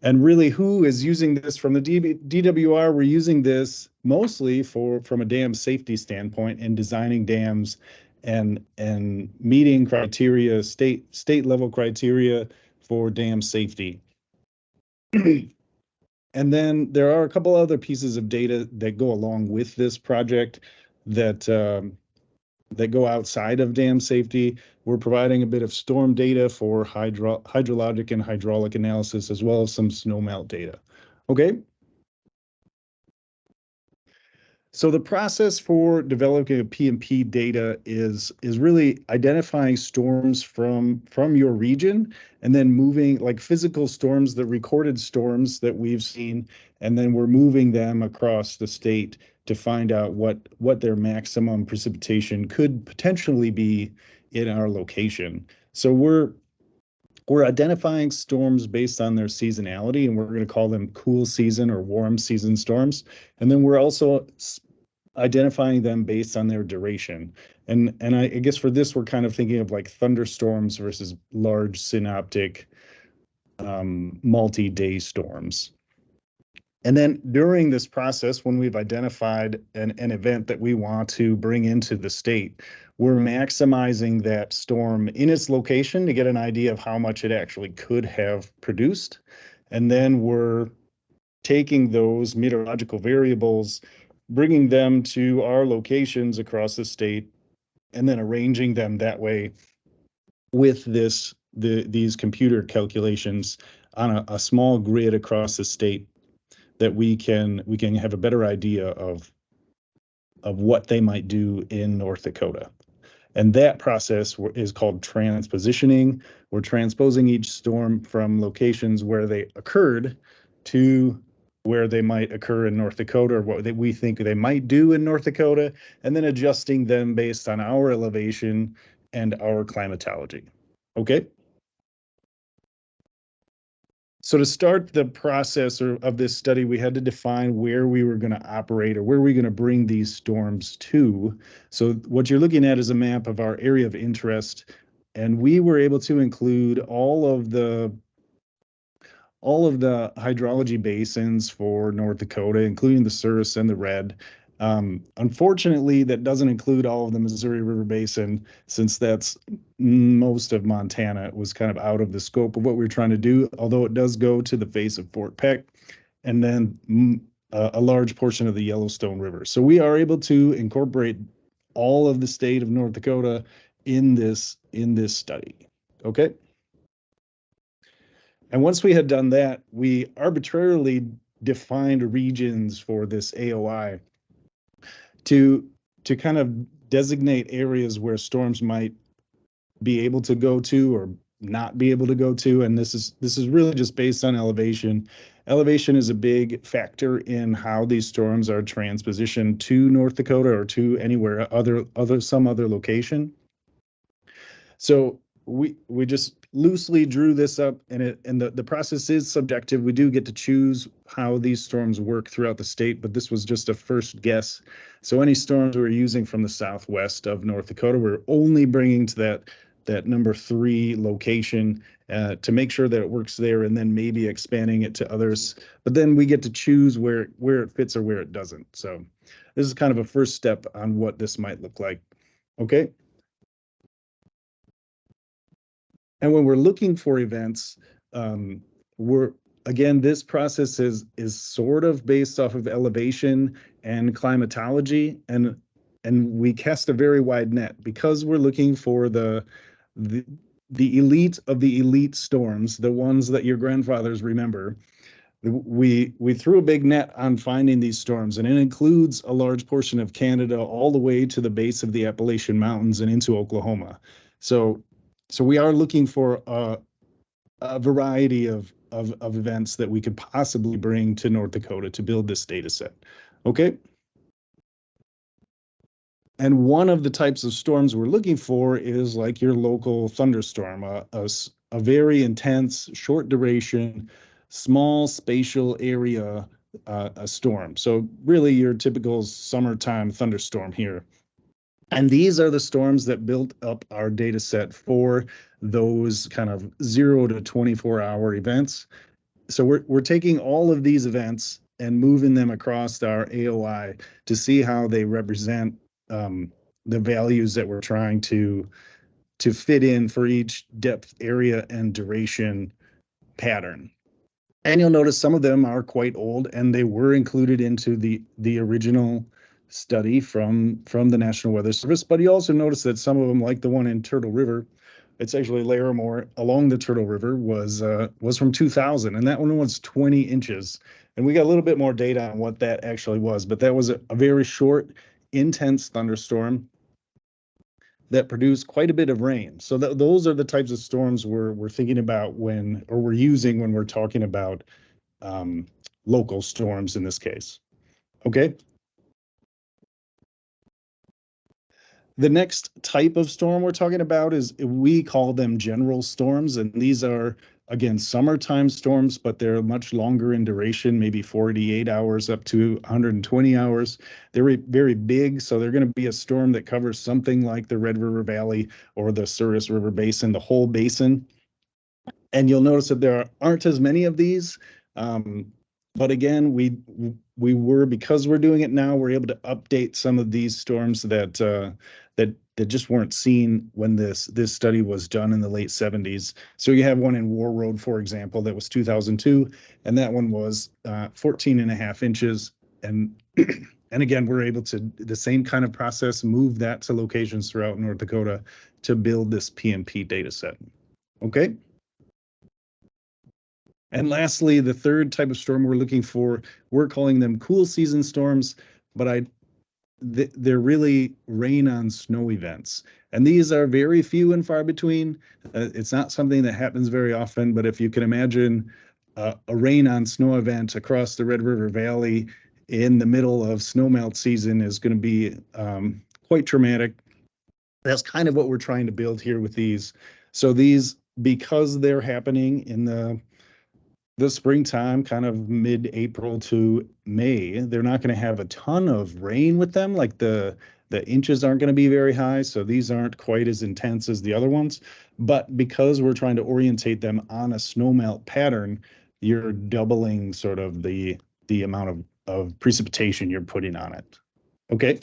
And really, who is using this from the DWR? We're using this mostly from a dam safety standpoint and designing dams and meeting criteria, state level criteria for dam safety. And then there are a couple other pieces of data that go along with this project that go outside of dam safety. We're providing a bit of storm data for hydrologic and hydraulic analysis, as well as some snowmelt data. Okay. So the process for developing a PMP data is really identifying storms from your region, and then moving, like physical storms, the recorded storms that we've seen, and then we're moving them across the state to find out what their maximum precipitation could potentially be in our location. So we're identifying storms based on their seasonality, and we're going to call them cool season or warm season storms. And then we're also identifying them based on their duration. And I guess for this, we're kind of thinking of like thunderstorms versus large synoptic multi-day storms. And then during this process, when we've identified an event that we want to bring into the state, we're maximizing that storm in its location to get an idea of how much it actually could have produced. And then we're taking those meteorological variables, bringing them to our locations across the state, and then arranging them that way with these computer calculations on a small grid across the state, that we can have a better idea of what they might do in North Dakota. And that process is called transpositioning. We're transposing each storm from locations where they occurred to where they might occur in North Dakota, or what we think they might do in North Dakota, and then adjusting them based on our elevation and our climatology. Okay. So to start the process of this study, we had to define where we were going to operate, or where we're going to bring these storms to. So what you're looking at is a map of our area of interest, and we were able to include all of the hydrology basins for North Dakota, including the Souris and the Red. Unfortunately, that doesn't include all of the Missouri River Basin, since that's most of Montana. It was kind of out of the scope of what we were trying to do, although it does go to the face of Fort Peck, and then a large portion of the Yellowstone River. So we are able to incorporate all of the state of North Dakota in this study. Okay. And once we had done that, we arbitrarily defined regions for this AOI to kind of designate areas where storms might be able to go to or not be able to go to. And this is really just based on elevation. Elevation is a big factor in how these storms are transpositioned to North Dakota or to anywhere some other location. So we just loosely drew this up, and the process is subjective. We do get to choose how these storms work throughout the state, but this was just a first guess. So any storms we're using from the southwest of North Dakota, we're only bringing to that number 3 location to make sure that it works there, and then maybe expanding it to others. But then we get to choose where it fits or where it doesn't. So this is kind of a first step on what this might look like. Okay. And when we're looking for events, again, this process is sort of based off of elevation and climatology, and we cast a very wide net because we're looking for the elite of the elite storms, the ones that your grandfathers remember. We threw a big net on finding these storms, and it includes a large portion of Canada all the way to the base of the Appalachian Mountains and into Oklahoma. So we are looking for a variety of events that we could possibly bring to North Dakota to build this data set. Okay. And one of the types of storms we're looking for is like your local thunderstorm, a very intense, short duration, small spatial area, a storm. So really your typical summertime thunderstorm here. And these are the storms that built up our data set for those kind of 0 to 24-hour events. So we're taking all of these events and moving them across our AOI to see how they represent the values that we're trying to fit in for each depth, area, and duration pattern. And you'll notice some of them are quite old, and they were included into the original study from the National Weather Service. But you also notice that some of them, like the one in Turtle River, it's actually Larimore along the Turtle River, was from 2000, and that one was 20 inches. And we got a little bit more data on what that actually was, but that was a very short, intense thunderstorm that produced quite a bit of rain. So those are the types of storms we're thinking about we're using when we're talking about local storms in this case. Okay. The next type of storm we're talking about is, we call them general storms, and these are, again, summertime storms, but they're much longer in duration, maybe 48 hours up to 120 hours. They're very big, so they're going to be a storm that covers something like the Red River Valley or the Souris River Basin, the whole basin. And you'll notice that there aren't as many of these. But again, because we're doing it now, we're able to update some of these storms that just weren't seen when this study was done in the late 70s. So you have one in War Road, for example, that was 2002, and that one was 14.5 inches. And again, we're able to, the same kind of process, move that to locations throughout North Dakota to build this PMP data set. Okay. And lastly, the third type of storm we're looking for, we're calling them cool season storms, but they're really rain on snow events. And these are very few and far between. It's not something that happens very often, but if you can imagine a rain on snow event across the Red River Valley in the middle of snowmelt season is going to be quite traumatic. That's kind of what we're trying to build here with these. So these, because they're happening in the springtime, kind of mid-April to May, they're not going to have a ton of rain with them. Like the inches aren't going to be very high, so these aren't quite as intense as the other ones. But because we're trying to orientate them on a snowmelt pattern, you're doubling sort of the amount of precipitation you're putting on it. Okay.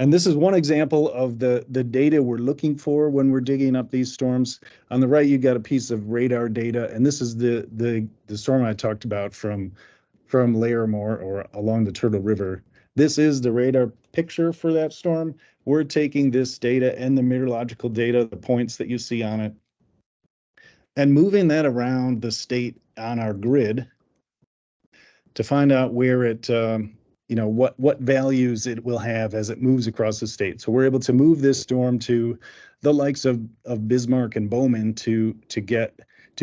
And this is one example of the data we're looking for when we're digging up these storms. On the right, you've got a piece of radar data, and this is the storm I talked about from Larimore or along the Turtle River. This is the radar picture for that storm. We're taking this data and the meteorological data, the points that you see on it, and moving that around the state on our grid to find out where it what values it will have as it moves across the state. So we're able to move this storm to the likes of Bismarck and Bowman to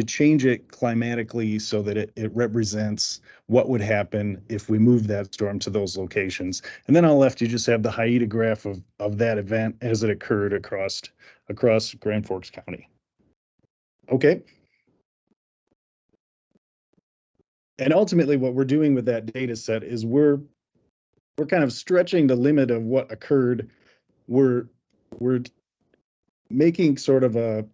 change it climatically so that it represents what would happen if we move that storm to those locations. And then on the left, you just have the Haida graph of that event as it occurred across Grand Forks County. Okay. And ultimately, what we're doing with that data set is we're kind of stretching the limit of what occurred. We're making sort of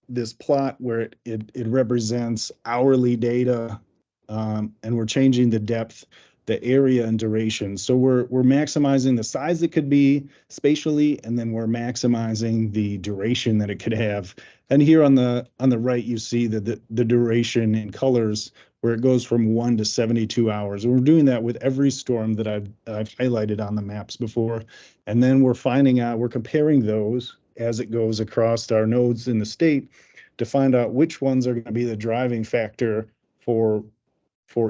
this plot where it represents hourly data, and we're changing the depth the area and duration. So we're maximizing the size it could be spatially, and then we're maximizing the duration that it could have. And here on the right, you see the duration in colors, where it goes from 1 to 72 hours. And we're doing that with every storm that I've highlighted on the maps before. And then we're comparing those as it goes across our nodes in the state to find out which ones are going to be the driving factor for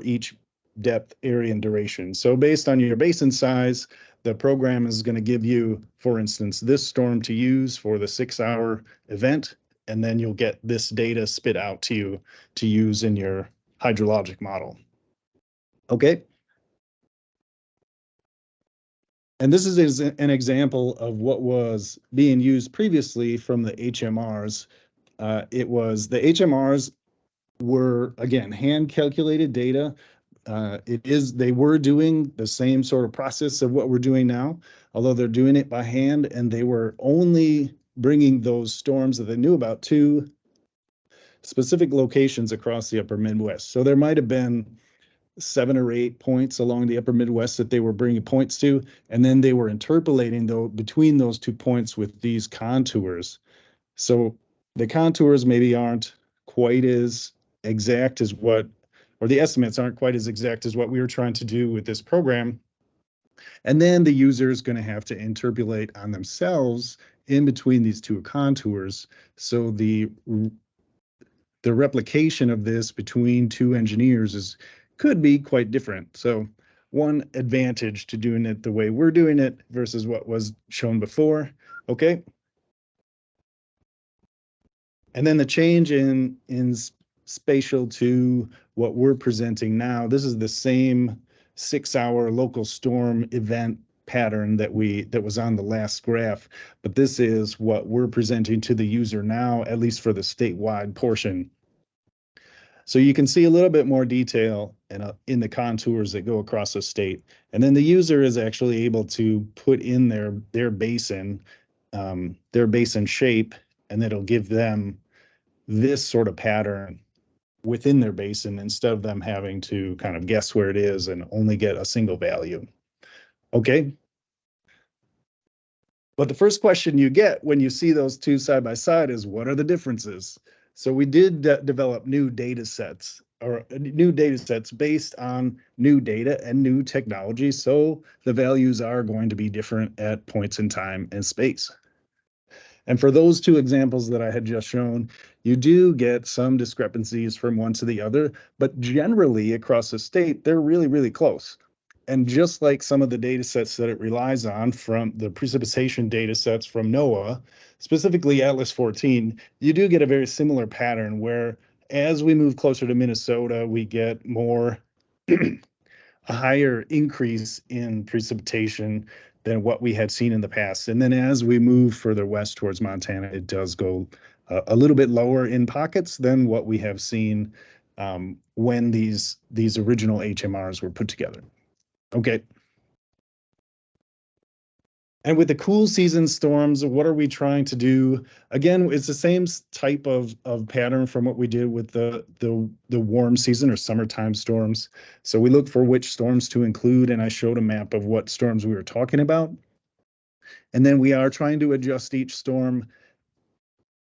each depth, area, and duration. So based on your basin size, the program is going to give you, for instance, this storm to use for the 6-hour event, and then you'll get this data spit out to you to use in your hydrologic model. Okay. And this is an example of what was being used previously from the HMRs. The HMRs were, again, hand calculated data. They were doing the same sort of process of what we're doing now, although they're doing it by hand, and they were only bringing those storms that they knew about to specific locations across the upper Midwest. So there might have been 7 or 8 points along the upper Midwest that they were bringing points to, and then they were interpolating between those 2 points with these contours. So the contours maybe aren't quite as exact as or the estimates aren't quite as exact as what we were trying to do with this program. And then the user is going to have to interpolate on themselves in between these 2 contours. So the replication of this between 2 engineers could be quite different. So one advantage to doing it the way we're doing it versus what was shown before. Okay. And then the change in spatial to what we're presenting now. This is the same 6-hour local storm event pattern that was on the last graph, but this is what we're presenting to the user now, at least for the statewide portion. So you can see a little bit more detail in the contours that go across the state. And then the user is actually able to put in their basin shape, and it'll give them this sort of pattern within their basin instead of them having to kind of guess where it is and only get a single value. Okay. But the first question you get when you see those 2 side by side is, what are the differences? So we did develop new data sets based on new data and new technology. So the values are going to be different at points in time and space. And for those 2 examples that I had just shown, you do get some discrepancies from one to the other, but generally across the state, they're really, really close. And just like some of the data sets that it relies on from the precipitation data sets from NOAA, specifically Atlas 14, you do get a very similar pattern where as we move closer to Minnesota, we get a higher increase in precipitation than what we had seen in the past. And then as we move further west towards Montana, it does go a little bit lower in pockets than what we have seen when these original HMRs were put together. Okay. And with the cool season storms, what are we trying to do? Again, it's the same type of pattern from what we did with the warm season or summertime storms. So we looked for which storms to include, and I showed a map of what storms we were talking about. And then we are trying to adjust each storm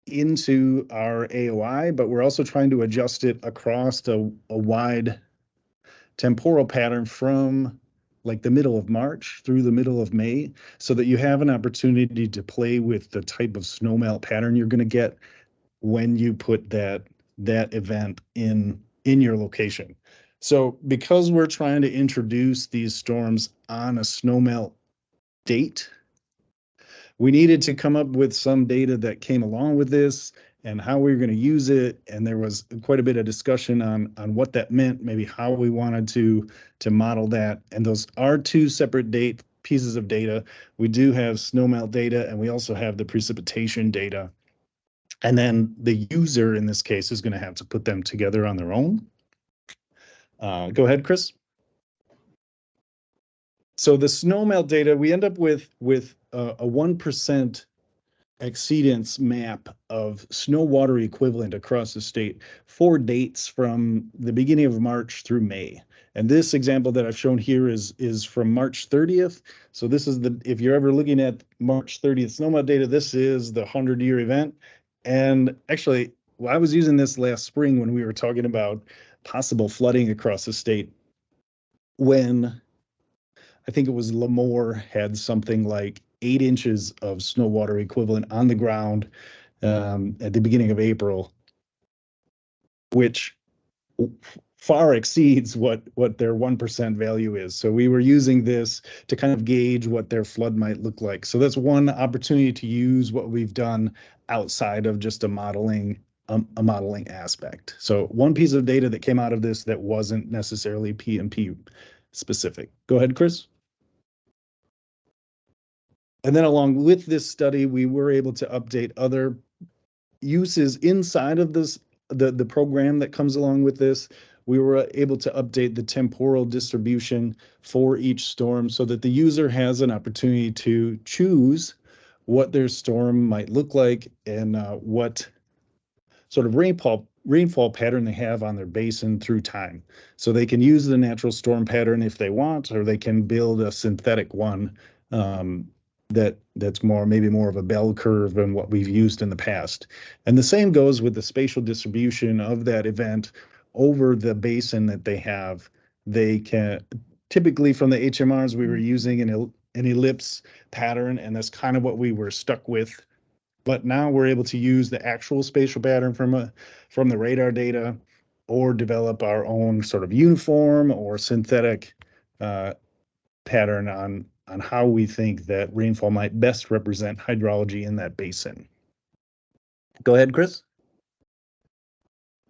into our AOI, but we're also trying to adjust it across a wide temporal pattern from like the middle of March through the middle of May, so that you have an opportunity to play with the type of snowmelt pattern you're going to get when you put that event in your location. So because we're trying to introduce these storms on a snowmelt date, we needed to come up with some data that came along with this and how we were going to use it. And there was quite a bit of discussion on what that meant, maybe how we wanted to model that. And those are 2 separate pieces of data. We do have snowmelt data, and we also have the precipitation data. And then the user in this case is going to have to put them together on their own. Go ahead, Chris. So the snowmelt data, we end up with a 1% exceedance map of snow water equivalent across the state for dates from the beginning of March through May. And this example that I've shown here is from March 30th. So this is if you're ever looking at March 30th snowmelt data, this is the 100-year event. And actually, well, I was using this last spring when we were talking about possible flooding across the state, when I think it was Lemoore had something like 8 inches of snow water equivalent on the ground at the beginning of April, which far exceeds what their 1% value is. So we were using this to kind of gauge what their flood might look like. So that's one opportunity to use what we've done outside of just a modeling aspect. So one piece of data that came out of this that wasn't necessarily PMP specific. Go ahead, Chris. And then along with this study, we were able to update other uses inside of this, the program that comes along with this. We were able to update the temporal distribution for each storm so that the user has an opportunity to choose what their storm might look like and what sort of rainfall pattern they have on their basin through time. So they can use the natural storm pattern if they want, or they can build a synthetic one that's maybe more of a bell curve than what we've used in the past. And the same goes with the spatial distribution of that event over the basin that they have. They can typically, from the HMRs, we were using an ellipse pattern, and that's kind of what we were stuck with. But now we're able to use the actual spatial pattern from the radar data, or develop our own sort of uniform or synthetic pattern on how we think that rainfall might best represent hydrology in that basin. Go ahead, Chris.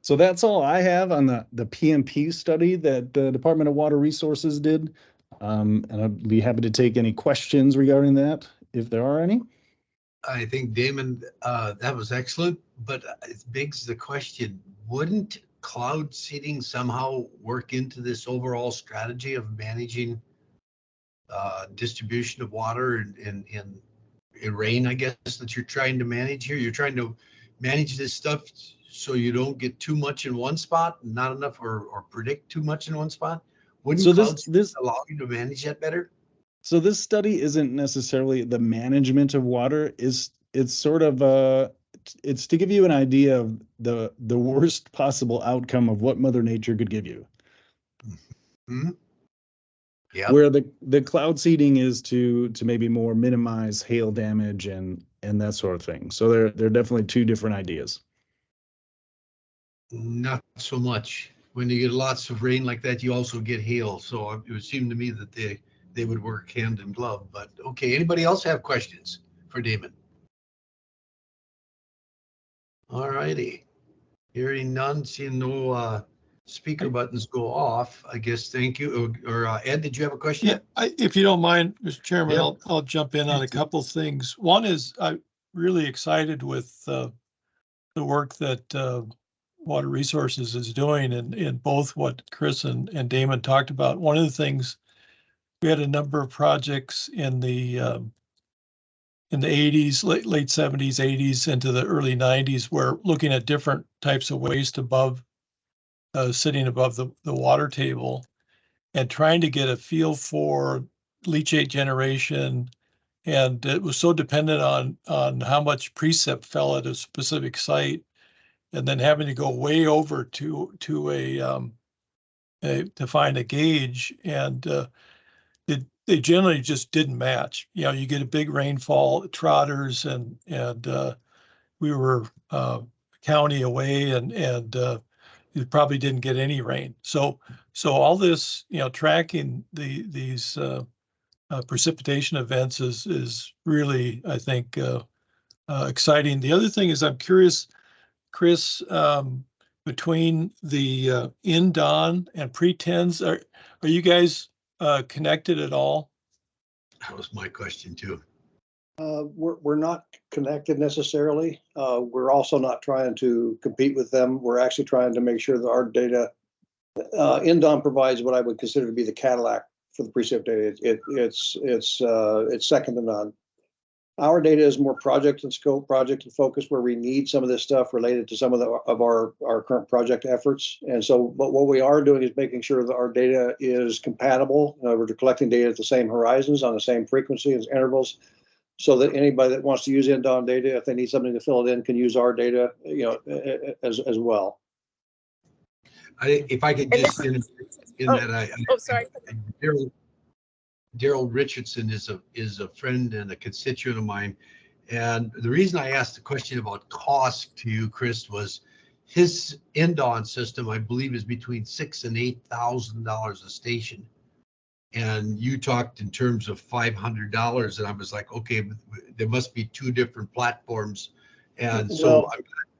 So that's all I have on the PMP study that the Department of Water Resources did. And I'd be happy to take any questions regarding that, if there are any. I think, Damon, that was excellent, but it begs the question, wouldn't cloud seeding somehow work into this overall strategy of managing distribution of water and rain, I guess, that you're trying to manage here? You're trying to manage this stuff so you don't get too much in one spot, not enough, or predict too much in one spot. Wouldn't So cloud this allow you to manage that better? So this study isn't necessarily the management of water. It's sort of it's to give you an idea of the worst possible outcome of what Mother Nature could give you. Mm-hmm. Yeah. Where the cloud seeding is to maybe more minimize hail damage and that sort of thing. So they're definitely two different ideas. Not so much. When you get lots of rain like that, you also get hail. So it would seem to me that they would work hand in glove. But okay, anybody else have questions for Damon? All righty. Hearing none, seeing no speaker buttons go off, I guess. Thank you. Or Ed, did you have a question? Yeah, if you don't mind, Mr. Chairman, Yep. I'll jump in on a couple things. One is I'm really excited with the work that Water Resources is doing, and in both what Chris and Damon talked about. One of the things, we had a number of projects in the 80s, late 70s, 80s into the early 90s, where looking at different types of waste above, sitting above the water table, and trying to get a feel for leachate generation. And it was so dependent on how much precip fell at a specific site, and then having to go way over to find a gauge, and they generally just didn't match. You know, you get a big rainfall, trotters, and we were county away, and you probably didn't get any rain. So all this, you know, tracking these precipitation events is really, I think, exciting. The other thing is, I'm curious, Chris, between the in-dawn and pre-tens, are you guys connected at all? That was my question too. We're not connected necessarily. We're also not trying to compete with them. We're actually trying to make sure that our data, Indom provides what I would consider to be the Cadillac for the precip data. It's second to none. Our data is more project and scope, project and focus, where we need some of this stuff related to some of our current project efforts. And so, but what we are doing is making sure that our data is compatible. We're collecting data at the same horizons on the same frequency and intervals, so that anybody that wants to use NDON data, if they need something to fill it in, can use our data, as well. If I could And just this- in that, Sorry. Daryl Richardson is a friend and a constituent of mine. And the reason I asked the question about cost to you, Chris, was his NDON system, I believe, is between $6,000 and $8,000 a station. And you talked in terms of $500, and I was like, okay, there must be two different platforms. And so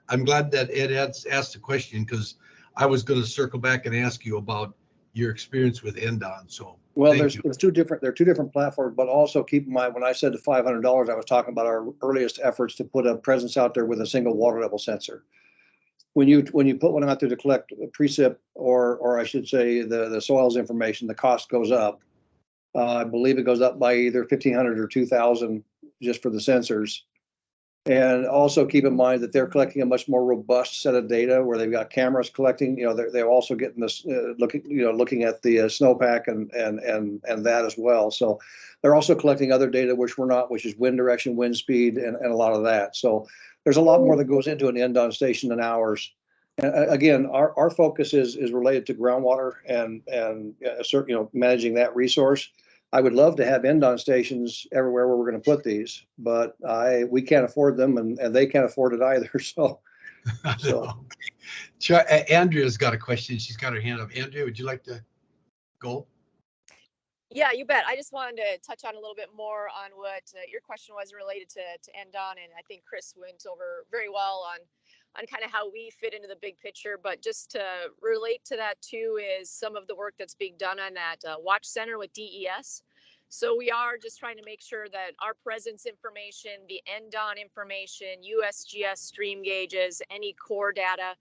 I'm glad that Ed asked the question, because I was going to circle back and ask you about your experience with NDON. So well, there are two different platforms, but also keep in mind, when I said the $500, I was talking about our earliest efforts to put a presence out there with a single water level sensor. When you put one out there to collect precip, or I should say the soils information, the cost goes up. I believe it goes up by either $1,500 or $2,000 just for the sensors. And also keep in mind that they're collecting a much more robust set of data, where they've got cameras collecting. They're also getting this looking at the snowpack and that as well. So they're also collecting other data which we're not, which is wind direction, wind speed, and a lot of that. So there's a lot more that goes into an NDON station than ours. And again, our focus is related to groundwater and managing that resource. I would love to have NDON stations everywhere where we're going to put these, but we can't afford them, and they can't afford it either. So. Andrea's got a question. She's got her hand up. Andrea, would you like to go? Yeah, you bet. I just wanted to touch on a little bit more on what your question was related to NDON, and I think Chris went over very well on kind of how we fit into the big picture. But just to relate to that too is some of the work that's being done on that watch center with DES. So we are just trying to make sure that our presence information, the NDON information, USGS stream gauges, any core data,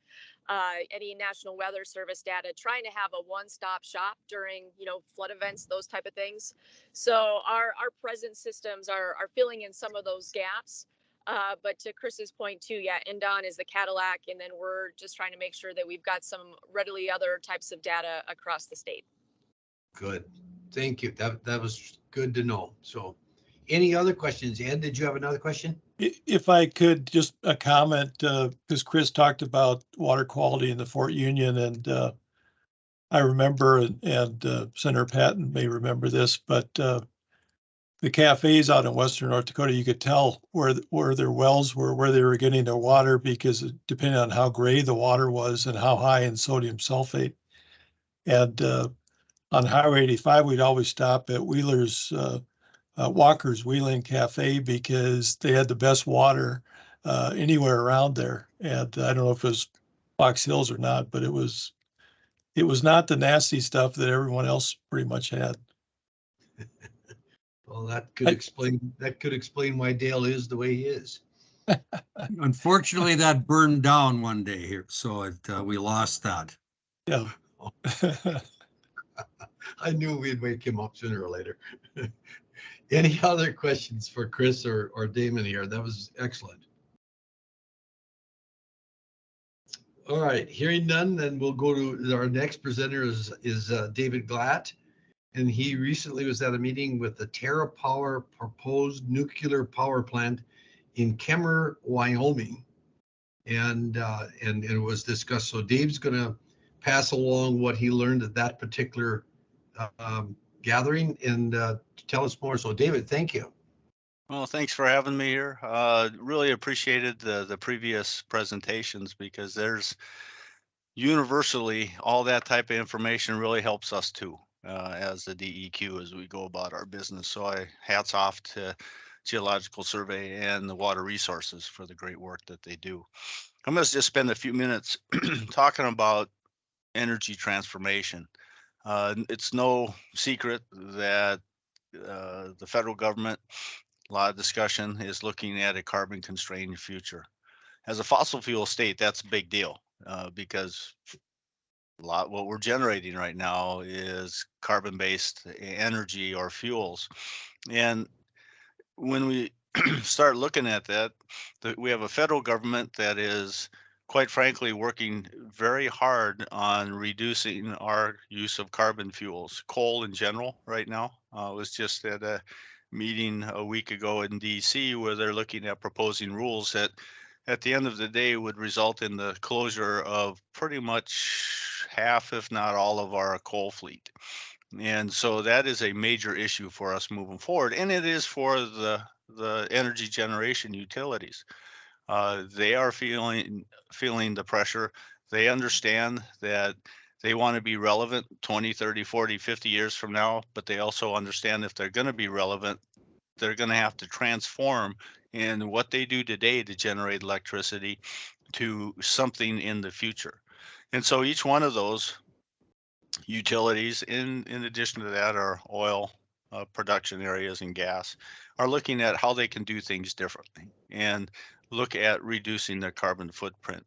any National Weather Service data, trying to have a one-stop shop during, flood events, those type of things. So our presence systems are filling in some of those gaps. But to Chris's point too, yeah, NDON is the Cadillac, and then we're just trying to make sure that we've got some readily other types of data across the state. Good. Thank you. That was good to know. So any other questions? Ed, did you have another question? If I could, just a comment, because Chris talked about water quality in the Fort Union, and I remember, and Senator Patton may remember this, but the cafes out in Western North Dakota, you could tell where their wells were, where they were getting their water, because depending on how gray the water was and how high in sodium sulfate. And on Highway 85, we'd always stop at Wheeler's, Walker's Wheeling Cafe, because they had the best water anywhere around there. And I don't know if it was Fox Hills or not, but it was not the nasty stuff that everyone else pretty much had. Well, that could explain why Dale is the way he is. Unfortunately, that burned down one day here, so we lost that. Yeah. I knew we'd wake him up sooner or later. Any other questions for Chris or Damon here? That was excellent. All right, hearing none, then we'll go to our next presenter is David Glatt. And he recently was at a meeting with the TerraPower proposed nuclear power plant in Kemmer, Wyoming. And it was discussed. So Dave's going to pass along what he learned at that particular gathering and tell us more. So David, thank you. Well, thanks for having me here. Really appreciated the previous presentations, because there's universally all that type of information really helps us too, as the DEQ, as we go about our business. So hats off to Geological Survey and the Water Resources for the great work that they do. I'm going to just spend a few minutes talking about energy transformation. It's no secret that the federal government, a lot of discussion, is looking at a carbon constrained future. As a fossil fuel state, that's a big deal, because what we're generating right now is carbon based energy or fuels. And when we start looking at that, we have a federal government that is, quite frankly, working very hard on reducing our use of carbon fuels, coal in general right now. I was just at a meeting a week ago in DC where they're looking at proposing rules that at the end of the day would result in the closure of pretty much half, if not all, of our coal fleet. And so that is a major issue for us moving forward. And it is for the energy generation utilities. They are feeling the pressure. They understand that they want to be relevant 20, 30, 40, 50 years from now, but they also understand if they're going to be relevant, they're going to have to transform in what they do today to generate electricity to something in the future. And so each one of those utilities, in addition to that, are oil production areas and gas, are looking at how they can do things differently and look at reducing their carbon footprint.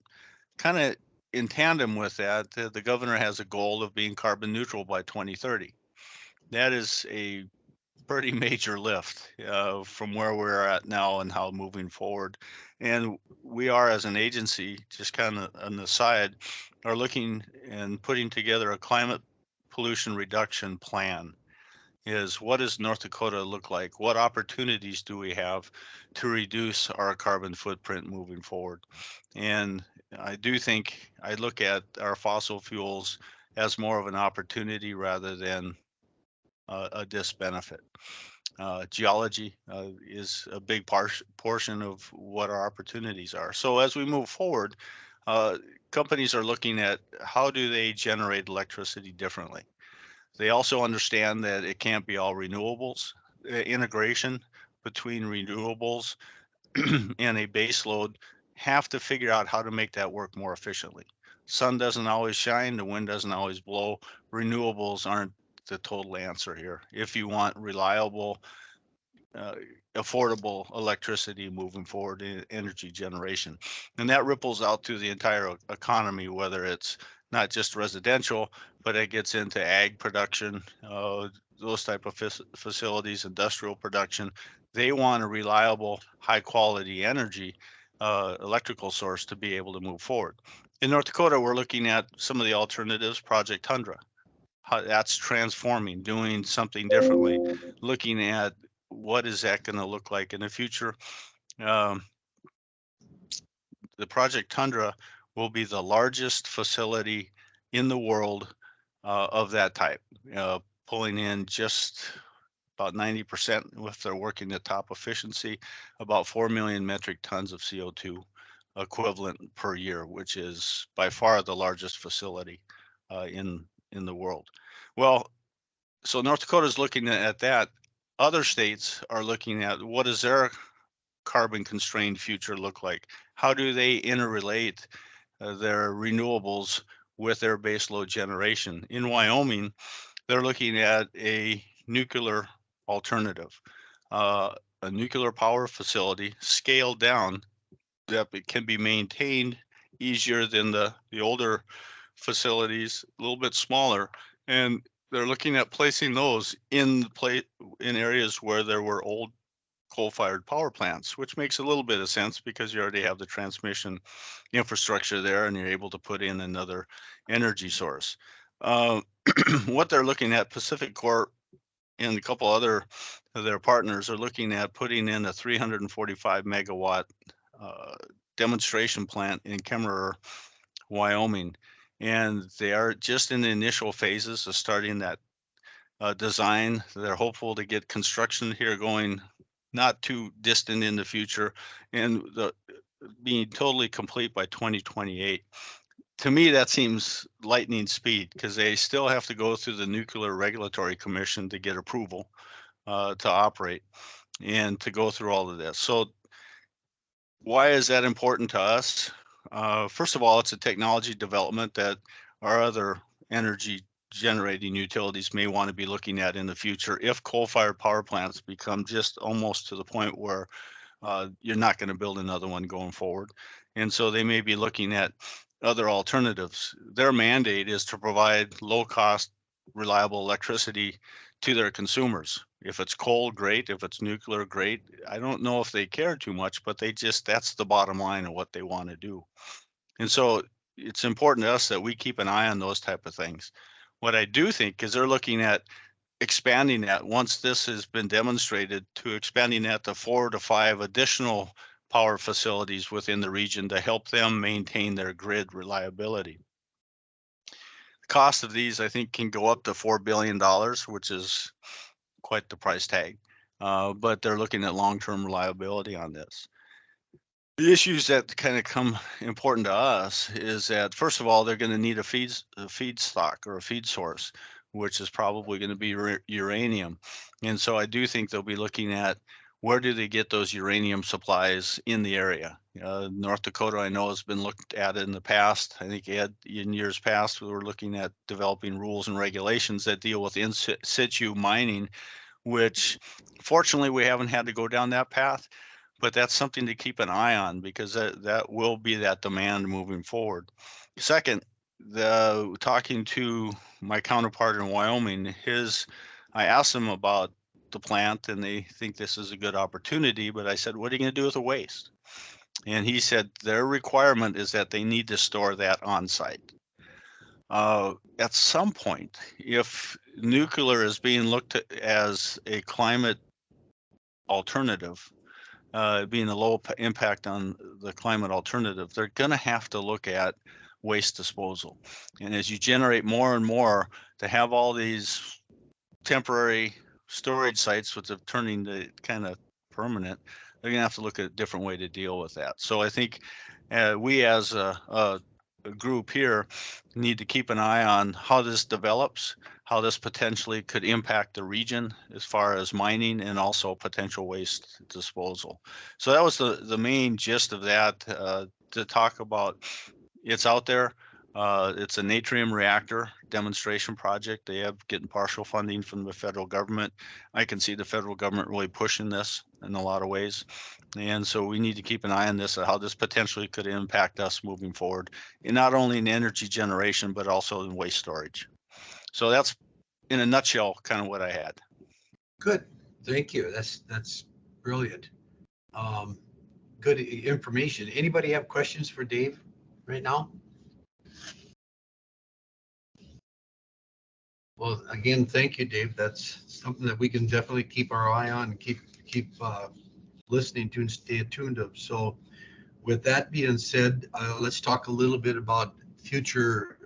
Kind of in tandem with that, the governor has a goal of being carbon neutral by 2030. That is a pretty major lift from where we're at now and how moving forward. And we are, as an agency, just kind of on the side, are looking and putting together a climate pollution reduction plan. Is what does North Dakota look like? What opportunities do we have to reduce our carbon footprint moving forward? And I do think I look at our fossil fuels as more of an opportunity rather than a disbenefit. Geology is a big portion of what our opportunities are. So as we move forward, companies are looking at how do they generate electricity differently. They also understand that it can't be all renewables. Integration between renewables and a base load have to figure out how to make that work more efficiently. Sun doesn't always shine, the wind doesn't always blow. Renewables aren't the total answer here. If you want reliable, affordable electricity moving forward in energy generation. And that ripples out to the entire economy, whether it's not just residential, but it gets into ag production, those type of facilities, industrial production. They want a reliable, high quality energy, electrical source to be able to move forward. In North Dakota, we're looking at some of the alternatives, Project Tundra. How that's transforming, doing something differently, looking at what is that going to look like in the future. The Project Tundra will be the largest facility in the world of that type, pulling in just about 90% if they're working at top efficiency, about 4 million metric tons of CO2 equivalent per year, which is by far the largest facility in the world. Well, so North Dakota is looking at that. Other states are looking at what does their carbon constrained future look like? How do they interrelate their renewables with their baseload generation? In Wyoming, they're looking at a nuclear alternative, a nuclear power facility scaled down that it can be maintained easier than the older facilities, a little bit smaller, and they're looking at placing those in areas where there were old coal-fired power plants, which makes a little bit of sense because you already have the transmission infrastructure there and you're able to put in another energy source. What they're looking at, Pacific Corp and a couple other of their partners are looking at putting in a 345 megawatt demonstration plant in Kemmerer, Wyoming. And they are just in the initial phases of starting that design. They're hopeful to get construction here going not too distant in the future and being totally complete by 2028. To me, that seems lightning speed because they still have to go through the Nuclear Regulatory Commission to get approval to operate and to go through all of this. So why is that important to us? First of all, it's a technology development that our other energy generating utilities may want to be looking at in the future if coal-fired power plants become just almost to the point where you're not going to build another one going forward. And so they may be looking at other alternatives. Their mandate is to provide low-cost, reliable electricity to their consumers. If it's coal, great. If it's nuclear, great. I don't know if they care too much, but that's the bottom line of what they want to do. And so it's important to us that we keep an eye on those type of things. What I do think is they're looking at expanding that once this has been demonstrated, to expanding that to 4 to 5 additional power facilities within the region to help them maintain their grid reliability. The cost of these, I think, can go up to $4 billion, which is quite the price tag. But they're looking at long-term reliability on this. The issues that kind of come important to us is that, first of all, they're going to need a feedstock or a feed source, which is probably going to be uranium. And so I do think they'll be looking at where do they get those uranium supplies in the area. North Dakota, I know, has been looked at in the past. I think in years past, we were looking at developing rules and regulations that deal with in situ mining, which fortunately we haven't had to go down that path. But that's something to keep an eye on, because that will be that demand moving forward. Second, talking to my counterpart in Wyoming, I asked him about the plant, and they think this is a good opportunity, but I said, what are you going to do with the waste? And he said their requirement is that they need to store that on site. At some point, if nuclear is being looked at as a climate alternative, being a low impact on the climate alternative, they're going to have to look at waste disposal. And as you generate more and more, to have all these temporary storage sites, which are turning to kind of permanent, they're going to have to look at a different way to deal with that. So I think we as a group here need to keep an eye on how this develops, how this potentially could impact the region as far as mining and also potential waste disposal. So that was the main gist of that, to talk about. It's out there. It's a natrium reactor demonstration project. They have getting partial funding from the federal government. I can see the federal government really pushing this in a lot of ways. And so we need to keep an eye on this, how this potentially could impact us moving forward, and not only in energy generation, but also in waste storage. So that's, in a nutshell, kind of what I had. Good, thank you. That's brilliant. Good information. Anybody have questions for Dave right now? Well, again, thank you, Dave. That's something that we can definitely keep our eye on and keep listening to and stay attuned to. So with that being said, let's talk a little bit about future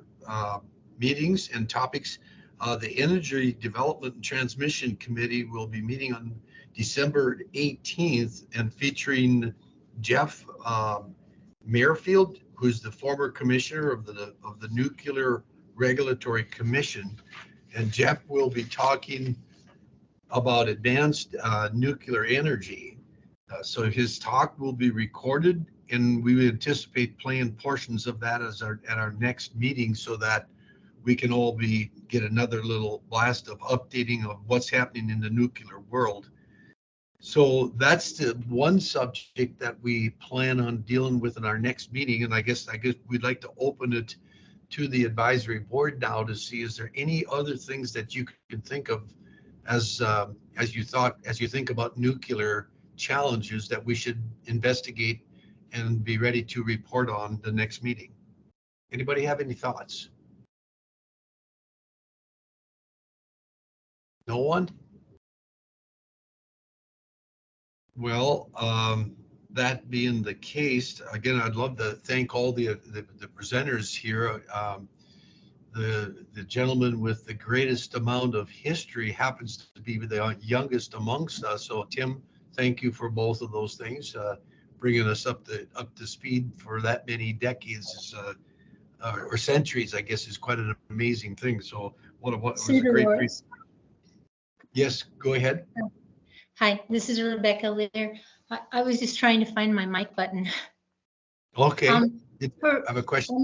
meetings and topics. The Energy Development and Transmission Committee will be meeting on December 18th and featuring Jeff Merrifield, who's the former commissioner of the Nuclear Regulatory Commission. And Jeff will be talking about advanced nuclear energy. So his talk will be recorded, and we would anticipate playing portions of that at our next meeting, so that we can all get another little blast of updating of what's happening in the nuclear world. So that's the one subject that we plan on dealing with in our next meeting. And I guess we'd like to open it to the advisory board now to see, is there any other things that you can think of as you think about nuclear challenges that we should investigate and be ready to report on the next meeting? Anybody have any thoughts? No one? Well, that being the case, again, I'd love to thank all the presenters here. The gentleman with the greatest amount of history happens to be the youngest amongst us. So Tim, thank you for both of those things. Bringing us up to speed for that many decades or centuries, I guess, is quite an amazing thing. So what was a great piece. Yes, go ahead. Hi, this is Rebecca Lear. I was just trying to find my mic button. Okay, I have a question.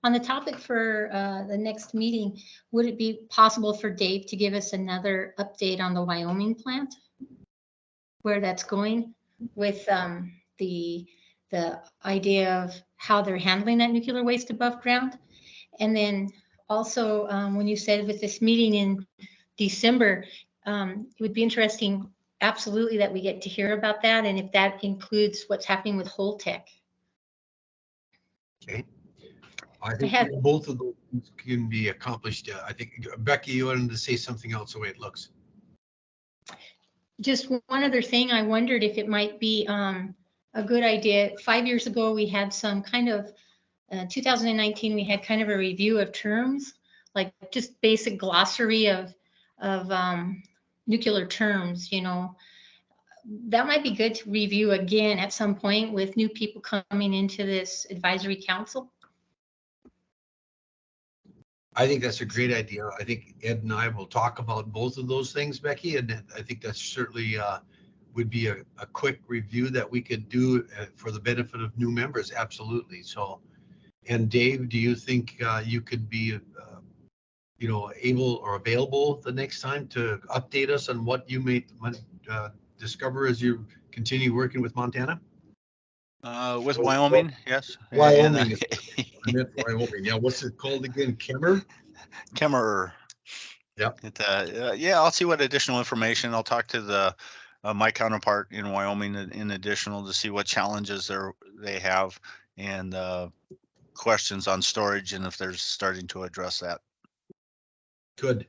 On the topic for the next meeting, would it be possible for Dave to give us another update on the Wyoming plant, where that's going with the idea of how they're handling that nuclear waste above ground? And then also when you said with this meeting in December. It would be interesting, absolutely, that we get to hear about that, and if that includes what's happening with Holtec. Okay. I think had- both of those things can be accomplished. I think, Becky, you wanted to say something else the way it looks. Just one other thing, I wondered if it might be a good idea. 5 years ago, we had some kind of, 2019, we had kind of a review of terms, like just basic glossary of nuclear terms, you know. That might be good to review again at some point with new people coming into this advisory council. I think that's a great idea. I think Ed and I will talk about both of those things, Becky, and I think that's certainly would be a quick review that we could do for the benefit of new members. Absolutely. So, and Dave, do you think you could be, you know, able or available the next time to update us on what you may discover as you continue working with Montana? With Wyoming, yes. Wyoming. I meant Wyoming. Yeah, what's it called again? Kemmerer. Yep. Yeah, I'll see what additional information. I'll talk to my counterpart in Wyoming in additional to see what challenges they have and questions on storage and if they're starting to address that. Good.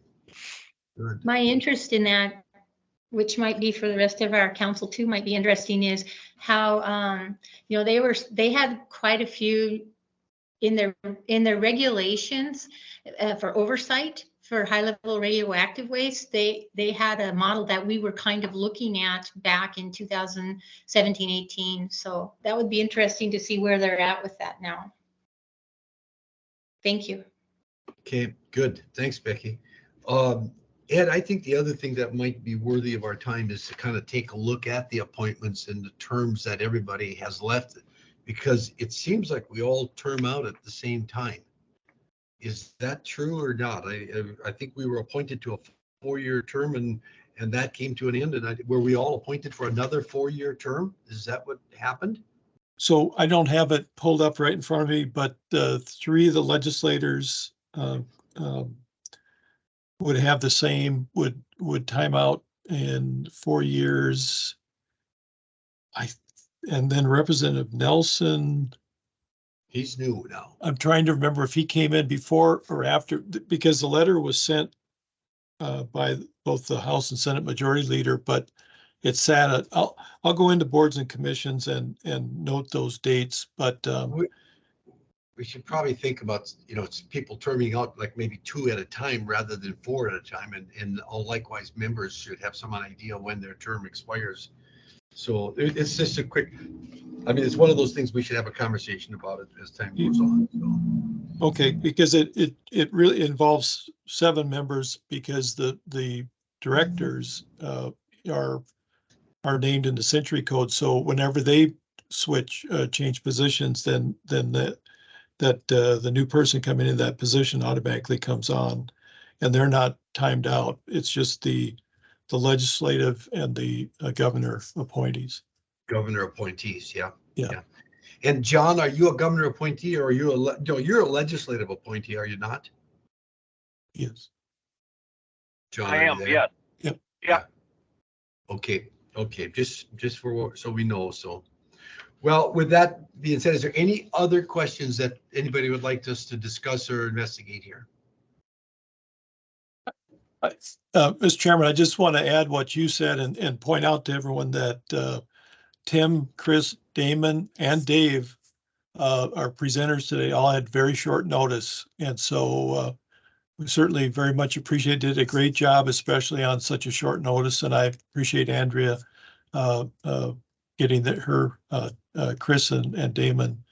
Good. My interest in that, which might be for the rest of our council too, might be interesting, is how you know, they had quite a few in their regulations for oversight for high level radioactive waste. They had a model that we were kind of looking at back in 2017, 18. So that would be interesting to see where they're at with that now. Thank you. Okay, good. Thanks, Becky. Ed, I think the other thing that might be worthy of our time is to kind of take a look at the appointments and the terms that everybody has left, because it seems like we all term out at the same time. Is that true or not? I think we were appointed to a 4-year term and that came to an end, and were we all appointed for another 4-year term? Is that what happened? So I don't have it pulled up right in front of me, but 3 of the legislators would have the same, would time out in 4 years. And then Representative Nelson. He's new now. I'm trying to remember if he came in before or after, because the letter was sent by both the House and Senate Majority Leader, but it sat at, I'll go into boards and commissions and note those dates, but we should probably think about, you know, it's people terming out like maybe 2 at a time rather than 4 at a time. And all likewise members should have some idea when their term expires. So it's just a quick, I mean, it's one of those things we should have a conversation about it as time goes on. So. Okay, because it really involves 7 members, because the directors are named in the Century Code. So whenever they change positions, then the new person coming in that position automatically comes on, and they're not timed out. It's just the legislative and the governor appointees. Governor appointees, yeah. Yeah. And John, are you a governor appointee or are you no, you're a legislative appointee, are you not? Yes. John, I am, yes. Yep. Yeah. Okay, just for, so we know, so. Well, with that being said, is there any other questions that anybody would like us to discuss or investigate here? Mr. Chairman, I just want to add what you said and point out to everyone that Tim, Chris, Damon, and Dave, our presenters today, all had very short notice. And so we certainly very much appreciate, did a great job, especially on such a short notice. And I appreciate Andrea getting Chris and Damon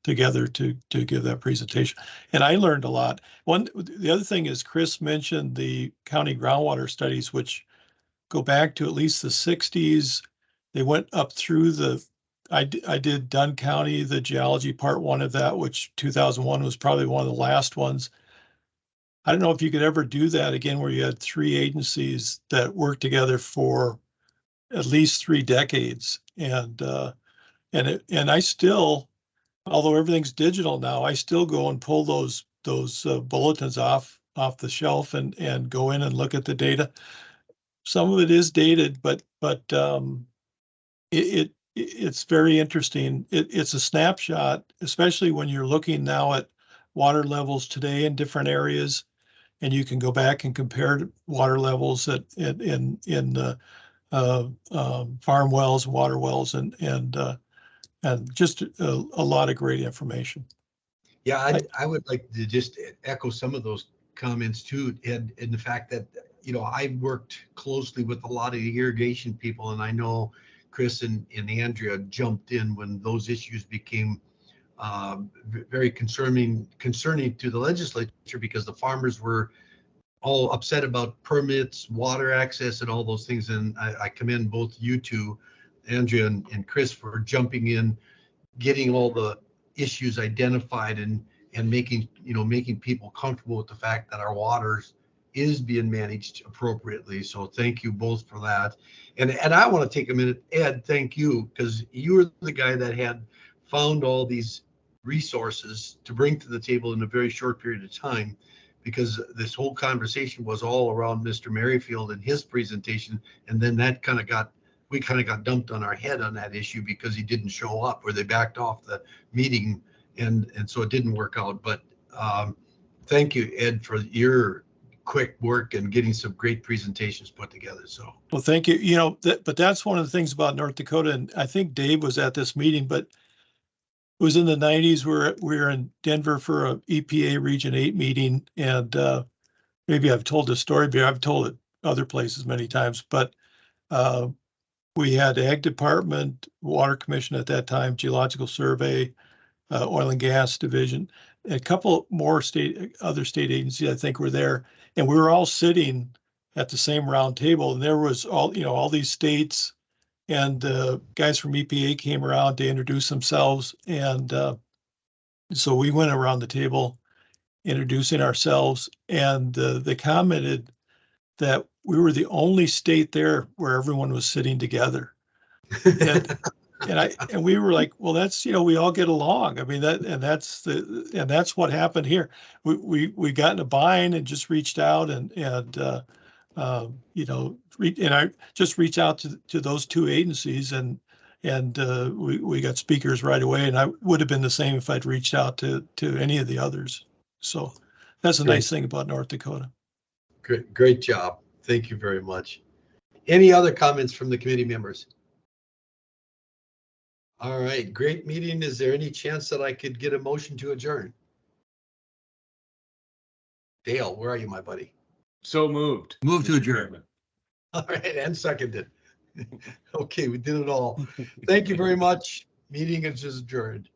together to give that presentation. And I learned a lot. The other thing is Chris mentioned the county groundwater studies, which go back to at least the 60s. They went up through I did Dunn County, the geology part 1 of that, which 2001 was probably one of the last ones. I don't know if you could ever do that again, where you had 3 agencies that worked together for at least 3 decades. And I still, although everything's digital now, I still go and pull those bulletins off off the shelf and go in and look at the data. Some of it is dated, but it's very interesting. It's a snapshot, especially when you're looking now at water levels today in different areas, and you can go back and compare water levels in farm wells, water wells, and just a lot of great information. Yeah, I would like to just echo some of those comments too, and the fact that, you know, I worked closely with a lot of irrigation people, and I know Chris and Andrea jumped in when those issues became very concerning to the legislature, because the farmers were all upset about permits, water access, and all those things. And I commend both you two, Andrea and Chris, for jumping in, getting all the issues identified, and making people comfortable with the fact that our waters is being managed appropriately. So thank you both for that. And I want to take a minute, Ed, thank you, because you were the guy that had found all these resources to bring to the table in a very short period of time, because this whole conversation was all around Mr. Merrifield and his presentation. And then that we kind of got dumped on our head on that issue because he didn't show up, or they backed off the meeting. And so it didn't work out. But thank you, Ed, for your quick work and getting some great presentations put together. So, well, thank you. You know, but that's one of the things about North Dakota, and I think Dave was at this meeting, but it was in the 90s. We were in Denver for a EPA Region 8 meeting, and maybe I've told this story, but I've told it other places many times. But we had Ag Department, Water Commission at that time, Geological Survey, Oil and Gas Division, a couple more other state agencies, I think, were there, and we were all sitting at the same round table, and there was all these states, and guys from EPA came around to introduce themselves, and so we went around the table introducing ourselves, and they commented that we were the only state there where everyone was sitting together. And we were like, well, that's, we all get along. I mean, that's what happened here. We got in a bind and just reached out and I just reached out to those two agencies, and we got speakers right away, and I would have been the same if I'd reached out to any of the others. So that's a nice thing about North Dakota. Great job. Thank you very much. Any other comments from the committee members? All right, great meeting. Is there any chance that I could get a motion to adjourn? Dale, where are you, my buddy? So moved. Move to adjourn. All right, and seconded. Okay, we did it all. Thank you very much. Meeting is adjourned.